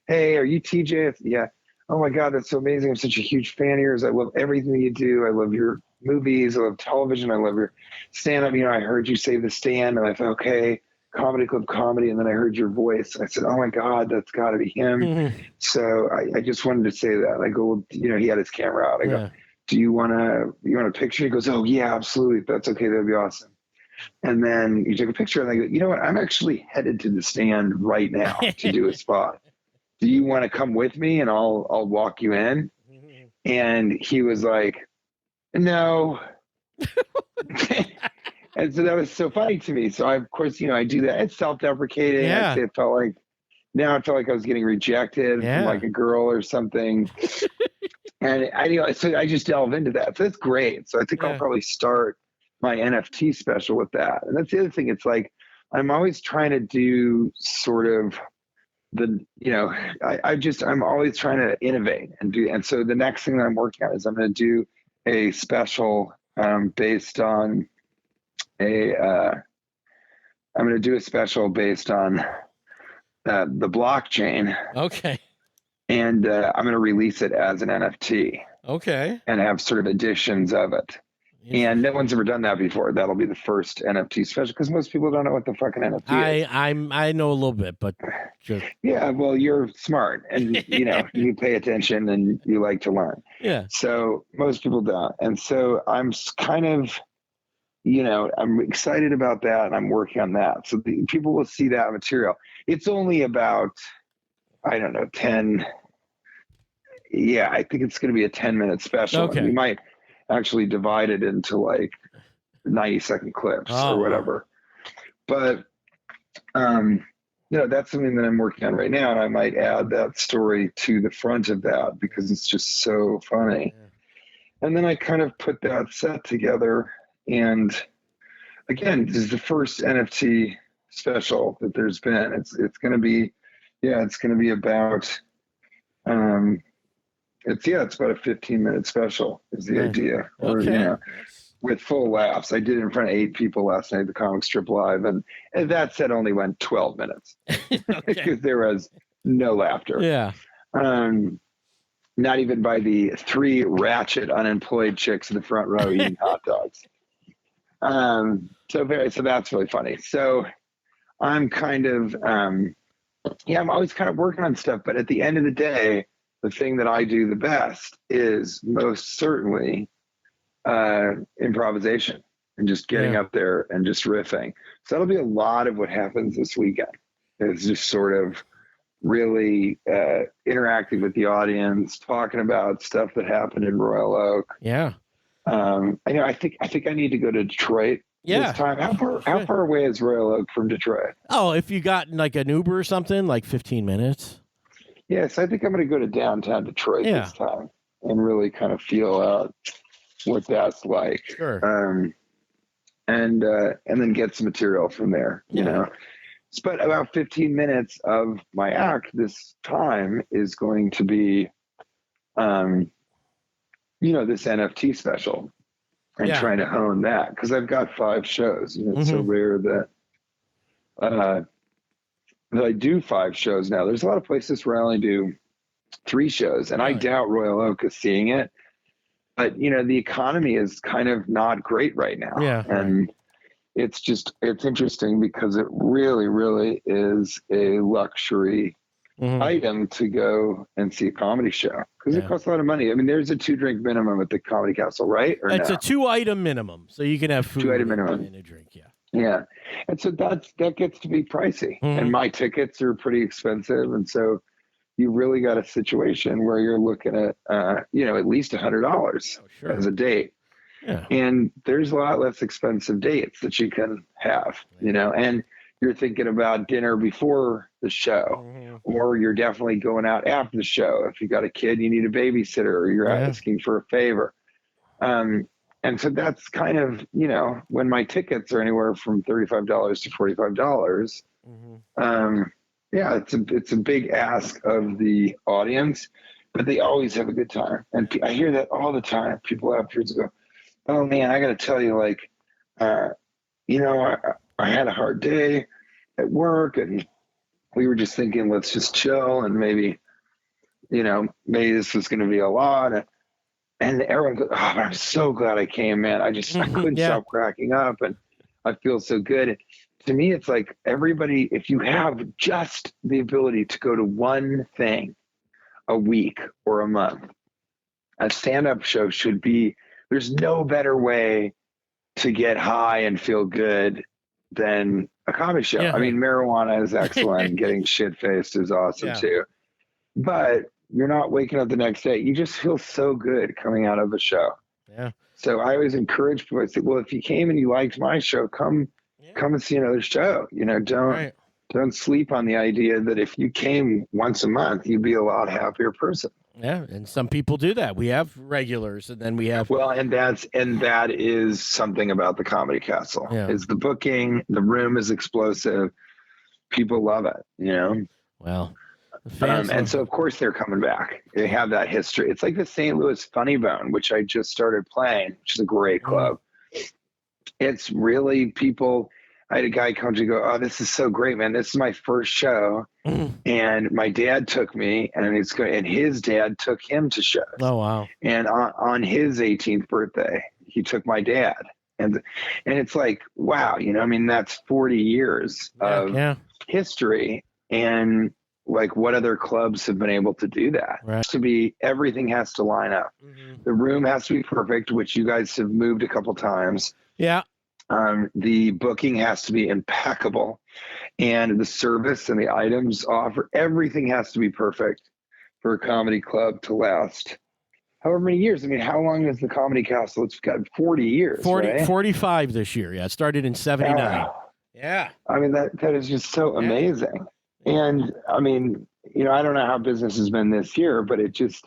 "Hey, are you TJ?" Yeah. Oh my God, that's so amazing. I'm such a huge fan of yours. I love everything you do. I love your movies. I love television. I love your stand-up. I heard you say The Stand, and I thought, okay, Comedy Club Comedy. And then I heard your voice. I said, oh my God, that's got to be him. So I just wanted to say that. I go, he had his camera out. I go, do you want a picture? He goes, oh yeah, absolutely. If that's okay, that'd be awesome. And then you take a picture, and I go, you know what? I'm actually headed to The Stand right now to do a spot. Do you want to come with me and I'll walk you in? And he was like, no. And so that was so funny to me. So of course, I do that. It's self-deprecating. Yeah. It felt like I was getting rejected from like a girl or something. And so I just delve into that. So that's great. So I think I'll probably start my NFT special with that. And that's the other thing. It's like, I'm always trying to do sort of I'm always trying to innovate and so the next thing that I'm working on is I'm going to do a special based on I'm going to do a special based on the blockchain. Okay. And I'm going to release it as an NFT. Okay. And have sort of editions of it. And no one's ever done that before. That'll be the first NFT special because most people don't know what the fucking NFT is. I know a little bit, but just yeah. Well, you're smart, and you pay attention and you like to learn. Yeah. So most people don't, and so I'm kind of, I'm excited about that, and I'm working on that. So people will see that material. It's only about, I don't know, 10. Yeah, I think it's going to be a 10-minute special. Okay. We might actually divide it into like 90-second clips or whatever. But, that's something that I'm working on right now. And I might add that story to the front of that because it's just so funny. Yeah. And then I kind of put that set together. And again, this is the first NFT special that there's been. It's going to be, it's going to be about, it's about a 15-minute special is the idea. Or, with full laughs. I did it in front of 8 people last night at the Comic Strip Live, and that set only went 12 minutes because there was no laughter. Yeah. Not even by the 3 ratchet unemployed chicks in the front row eating hot dogs. So that's really funny. So I'm kind of, I'm always kind of working on stuff, but at the end of the day, the thing that I do the best is most certainly improvisation and just getting up there and just riffing. So that'll be a lot of what happens this weekend. It's just sort of really interacting with the audience, talking about stuff that happened in Royal Oak. Yeah. I think I need to go to Detroit this time. How far away is Royal Oak from Detroit? Oh, if you got like an Uber or something, like 15 minutes. Yes, I think I'm going to go to downtown Detroit this time and really kind of feel out what that's like. Sure. And then get some material from there, But about 15 minutes of my act this time is going to be, this NFT special and trying to hone that because I've got 5 shows. It's so rare that I do 5 shows now. There's a lot of places where I only do 3 shows, and I doubt Royal Oak is seeing it. But, the economy is kind of not great right now. Yeah. And it's interesting because it really, really is a luxury item to go and see a comedy show because it costs a lot of money. I mean, there's a 2-drink minimum at the Comedy Castle, right? Or it's a 2-item minimum. So you can have food 2-item minimum and a drink. Yeah. Yeah. And so that gets to be pricey. And my tickets are pretty expensive. And so you really got a situation where you're looking at, at least $100 as a date. Yeah. And there's a lot less expensive dates that you can have, and you're thinking about dinner before the show, or you're definitely going out after the show. If you got a kid, you need a babysitter, or you're asking for a favor. And so that's kind of, when my tickets are anywhere from $35 to $45, it's a big ask of the audience, but they always have a good time. And I hear that all the time. People afterwards go, "Oh man, I got to tell you, I had a hard day at work and we were just thinking, let's just chill and maybe this was going to be a lot." And everyone goes, "Oh, I'm so glad I came, man. I couldn't stop cracking up and I feel so good." And to me, it's like everybody, if you have just the ability to go to one thing a week or a month, a stand-up show should be, there's no better way to get high and feel good than a comedy show. Yeah. I mean, marijuana is excellent. Getting shit-faced is awesome too. But you're not waking up the next day. You just feel so good coming out of a show. Yeah. So I always encourage people. I say, well, if you came and you liked my show, come and see another show. Don't sleep on the idea that if you came once a month, you'd be a lot happier person. Yeah, and some people do that. We have regulars, and then we have Well, and that is something about the Comedy Castle. Yeah. Is the booking, the room is explosive. People love it, you know. well, the fans And love- so of course they're coming back. They have that history. It's like the St. Louis Funny Bone, which I just started playing, which is a great club. It's really people. I had a guy come to go, oh, this is so great, man. This is my first show. And my dad took me, and his dad took him to shows. Oh wow! And on his 18th birthday, he took my dad, and it's like, wow, you know, I mean, that's 40 years of history, and like, what other clubs have been able to do that? Right. Everything has to line up. The room has to be perfect, which you guys have moved a couple times. Yeah. The booking has to be impeccable, and the service and the items offered, everything has to be perfect for a comedy club to last however many years. I mean, how long is the Comedy Castle? It's got 40 years, 45 this year. Yeah, it started in 79. Yeah. I mean, that is just so amazing. And I mean, you know, I don't know how business has been this year, but it just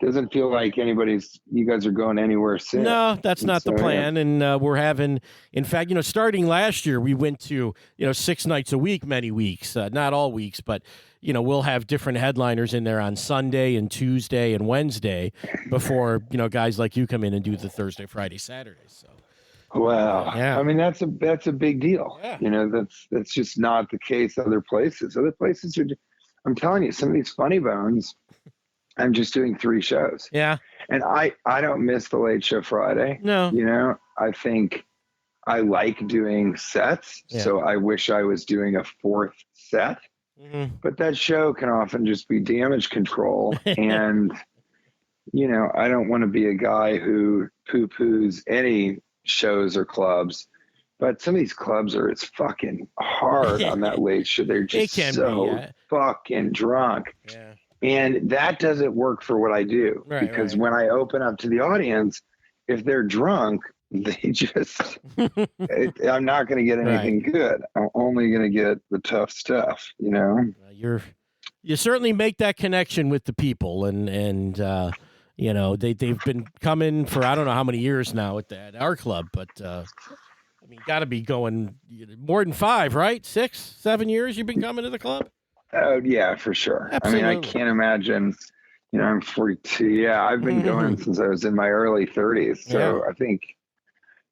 doesn't feel like you guys are going anywhere soon. No, that's not the plan. And we're having, in fact, you know, starting last year, we went to, 6 nights a week, many weeks, not all weeks, but, you know, we'll have different headliners in there on Sunday and Tuesday and Wednesday before, you know, guys like you come in and do the Thursday, Friday, Saturday. So. Wow. Yeah. I mean, that's a big deal. Yeah. You know, that's just not the case other places. Other places I'm telling you, some of these funny bones, I'm just doing 3 shows. Yeah. And I don't miss the Late Show Friday. No. You know, I think I like doing sets. Yeah. So I wish I was doing a 4th set. But that show can often just be damage control. And, you know, I don't want to be a guy who poo-poos any shows or clubs. But some of these clubs it's fucking hard on that late show. They're just fucking drunk. Yeah. And that doesn't work for what I do. Because when I open up to the audience, if they're drunk, they just, I'm not going to get anything good. I'm only going to get the tough stuff, you know? You certainly make that connection with the people. And you know, they've been coming for, I don't know how many years now at our club, but I mean, got to be going more than 5, right? 6, 7 years you've been coming to the club? Oh, yeah, for sure. Absolutely. I mean, I can't imagine, you know, I'm 42. Yeah, I've been going since I was in my early 30s. So I think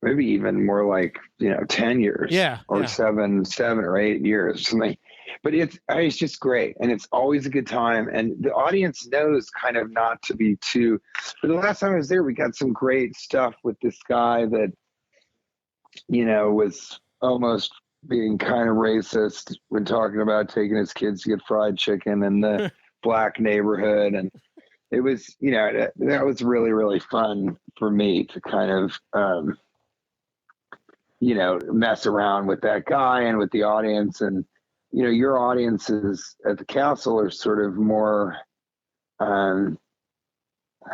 maybe even more like, you know, 10 years. Yeah. Or 7 or 8 years or something. But it's just great. And it's always a good time. And the audience knows kind of not to be too. But the last time I was there, we got some great stuff with this guy that, you know, was almost being kind of racist when talking about taking his kids to get fried chicken in the black neighborhood. And it was, you know, that was really, really fun for me to kind of, you know, mess around with that guy and with the audience. And, you know, your audiences at the castle are sort of more, I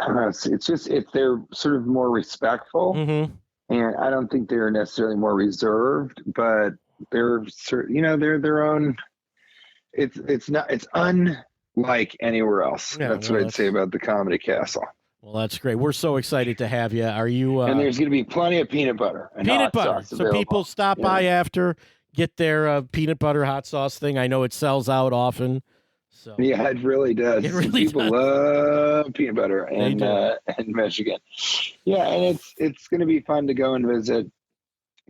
don't know, they're sort of more respectful. And I don't think they're necessarily more reserved, but they're, you know, they're their own. It's unlike anywhere else. That's what I'd say about the Comedy Castle. Well, that's great. We're so excited to have you. Are you? And there's going to be plenty of peanut butter. And peanut butter. Sauce so available. People stop by after, get their peanut butter hot sauce thing. I know it sells out often. So yeah, it really does. People love peanut butter in Michigan. Yeah, and it's going to be fun to go and visit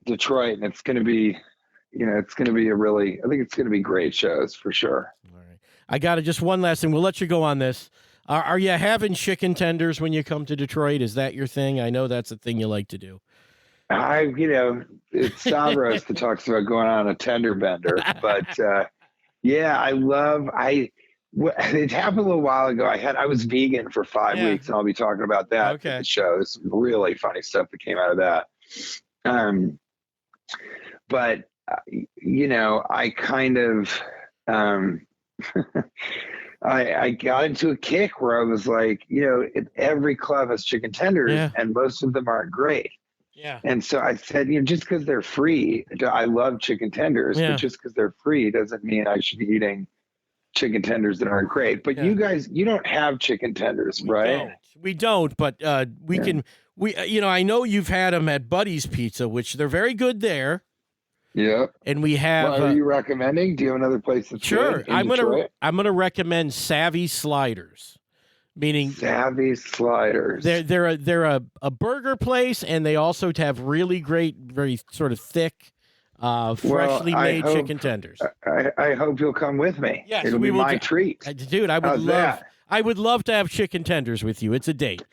Detroit, and it's going to be, you know, it's going to be I think it's going to be great shows for sure. All right, I got just one last thing. We'll let you go on this. Are you having chicken tenders when you come to Detroit? Is that your thing? I know that's a thing you like to do. You know, it's Stavros that talks about going on a tender bender, but yeah, it happened a little while ago. I was vegan for 5 weeks, and I'll be talking about that at the show. There's some really funny stuff that came out of that. But you know, I kind of I got into a kick where I was like, you know, every club has chicken tenders, and most of them aren't great. Yeah. And so I said, you know, just because they're free, I love chicken tenders, but just because they're free doesn't mean I should be eating chicken tenders that aren't great. But you guys, you don't have chicken tenders, right? We don't, but we can. I know you've had them at Buddy's Pizza, which they're very good there. Yep. And we have. Well, are you recommending? Do you have another place that's sure. good in Detroit? I'm gonna recommend Savvy Sliders, meaning Savvy Sliders. They're a burger place, and they also have really great, very sort of thick, freshly made chicken tenders. I hope you'll come with me. Yes, it'll be my treat, dude. I would love to have chicken tenders with you. It's a date.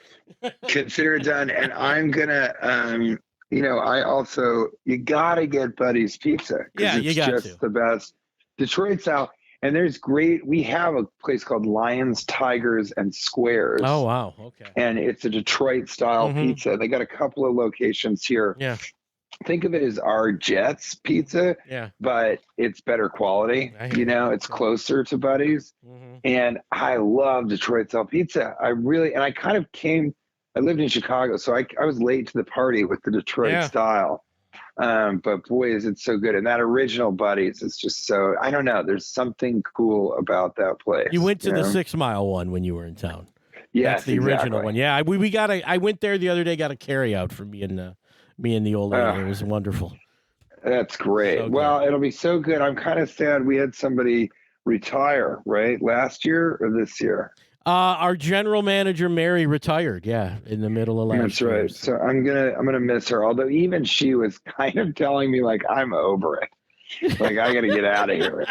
Consider it done. And I'm gonna. I also, you got to get Buddy's Pizza. Yeah, you got just the best Detroit style. And we have a place called Lions, Tigers, and Squares. Oh, wow. Okay. And it's a Detroit style pizza. They got a couple of locations here. Yeah. Think of it as our Jets pizza, but it's better quality. It's closer to Buddy's. And I love Detroit style pizza. I lived in Chicago, so I was late to the party with the Detroit style. But boy, is it so good. And that original Buddy's is just so, I don't know, there's something cool about that place. You went to the 6 Mile one when you were in town. Yes, that's the original one. Yeah, I went there the other day, got a carry out for me and the old lady. It was wonderful. That's great. So well, it'll be so good. I'm kind of sad we had somebody retire, right? Last year or this year? Our general manager, Mary, retired. Yeah, in the middle of last year. That's right. So I'm gonna miss her. Although even she was kind of telling me like I'm over it. Like I got to get out of here.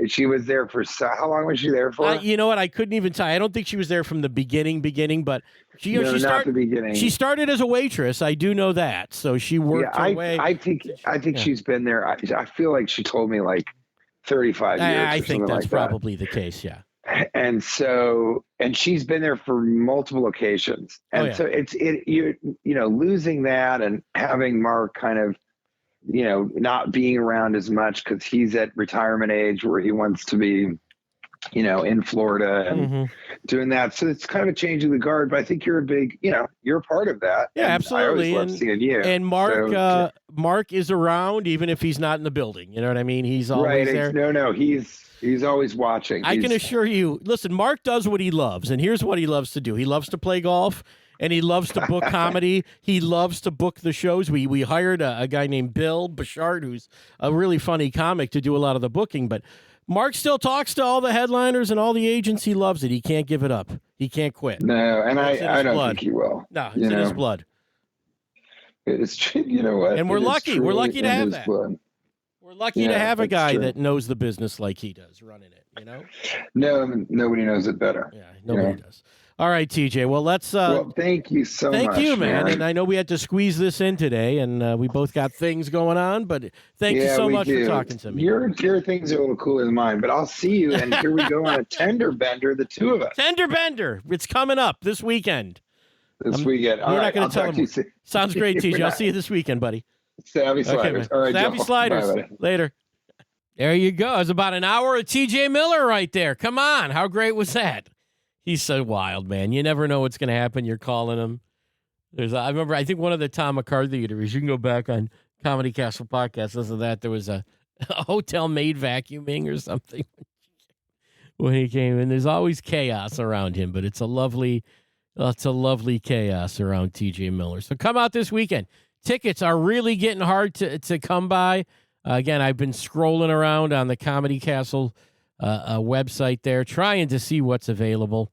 She was there for how long was she there for? You know what? I couldn't even tell. I don't think she was there from the beginning, but she not the beginning. She started as a waitress. I do know that. So she worked her way. I think she's been there. I feel like she told me like 35 years. I think that's like probably the case. Yeah. And she's been there for multiple occasions. And so losing that and having Mark kind of, not being around as much because he's at retirement age where he wants to be, in Florida and doing that. So it's kind of a change of the guard, but I think you're a big, you're a part of that. Yeah, absolutely. I always love seeing you. And Mark, Mark is around even if he's not in the building. You know what I mean? He's always there. No, he's always watching. I can assure you, listen, Mark does what he loves, and here's what he loves to do. He loves to play golf, and he loves to book comedy. He loves to book the shows. We hired a guy named Bill Bouchard, who's a really funny comic, to do a lot of the booking, but Mark still talks to all the headliners and all the agents. He loves it. He can't give it up. He can't quit. No, and I don't think he will. No, it's in his blood. It's, you know what? And we're lucky. We're lucky to have that. Blood. We're lucky to have a guy that knows the business like he does running it, No, nobody knows it better. Yeah, nobody does. All right, TJ. Well, let's. Thank you so much. Thank you, man. And I know we had to squeeze this in today, and we both got things going on, but thank you so much for talking to me. Your things are a little cooler than mine, but I'll see you. And here we go on a tender bender, the two of us. Tender bender. It's coming up this weekend. Weekend. We're not going to tell him. Sounds great, TJ. I'll see you this weekend, buddy. Savvy Sliders. All right, Savvy Sliders. Bye, later. There you go. It was about an hour of TJ Miller right there. Come on. How great was that? He's so wild, man. You never know what's going to happen. You're calling him. I remember, I think one of the Tom McCarthy interviews, you can go back on Comedy Castle podcast, listen to that. There was a hotel maid vacuuming or something when he came in. There's always chaos around him, but it's a lovely chaos around TJ Miller. So come out this weekend. Tickets are really getting hard to come by. Again, I've been scrolling around on the Comedy Castle website there, trying to see what's available.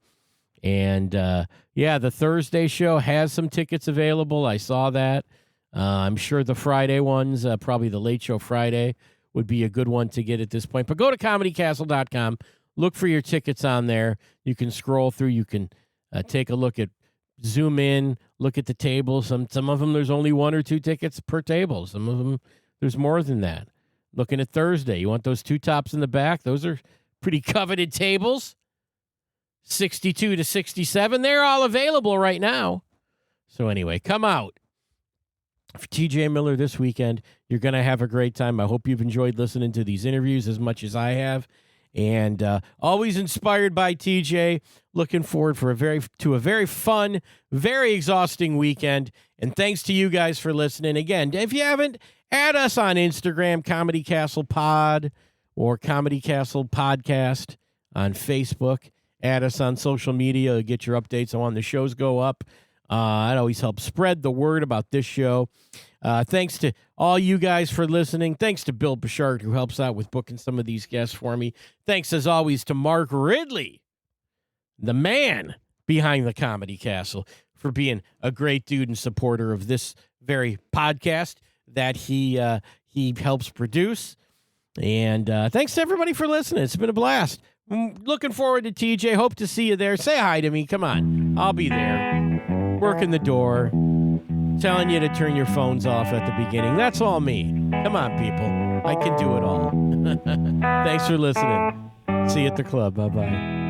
And, the Thursday show has some tickets available. I saw that. I'm sure the Friday ones, probably the Late Show Friday, would be a good one to get at this point. But go to comedycastle.com. Look for your tickets on there. You can scroll through. You can take a look at, zoom in, look at the table. Some of them, there's only 1 or 2 tickets per table. Some of them, there's more than that. Looking at Thursday, you want those 2 tops in the back? Those are pretty coveted tables. 62 to 67. They're all available right now. So anyway, come out for TJ Miller this weekend. You're going to have a great time. I hope you've enjoyed listening to these interviews as much as I have. And always inspired by TJ. Looking forward to a very fun, very exhausting weekend. And thanks to you guys for listening. Again, if you haven't, add us on Instagram, Comedy Castle Pod, or Comedy Castle Podcast on Facebook. Add us on social media to get your updates on when the shows go up. It always helps spread the word about this show. Thanks to all you guys for listening. Thanks to Bill Bouchard, who helps out with booking some of these guests for me. Thanks, as always, to Mark Ridley, the man behind the Comedy Castle, for being a great dude and supporter of this very podcast that he helps produce. And thanks to everybody for listening. It's been a blast. I'm looking forward to TJ. Hope to see you there. Say hi to me. Come on. I'll be there. Working the door. Telling you to turn your phones off at the beginning. That's all me. Come on, people. I can do it all. Thanks for listening. See you at the club. Bye-bye.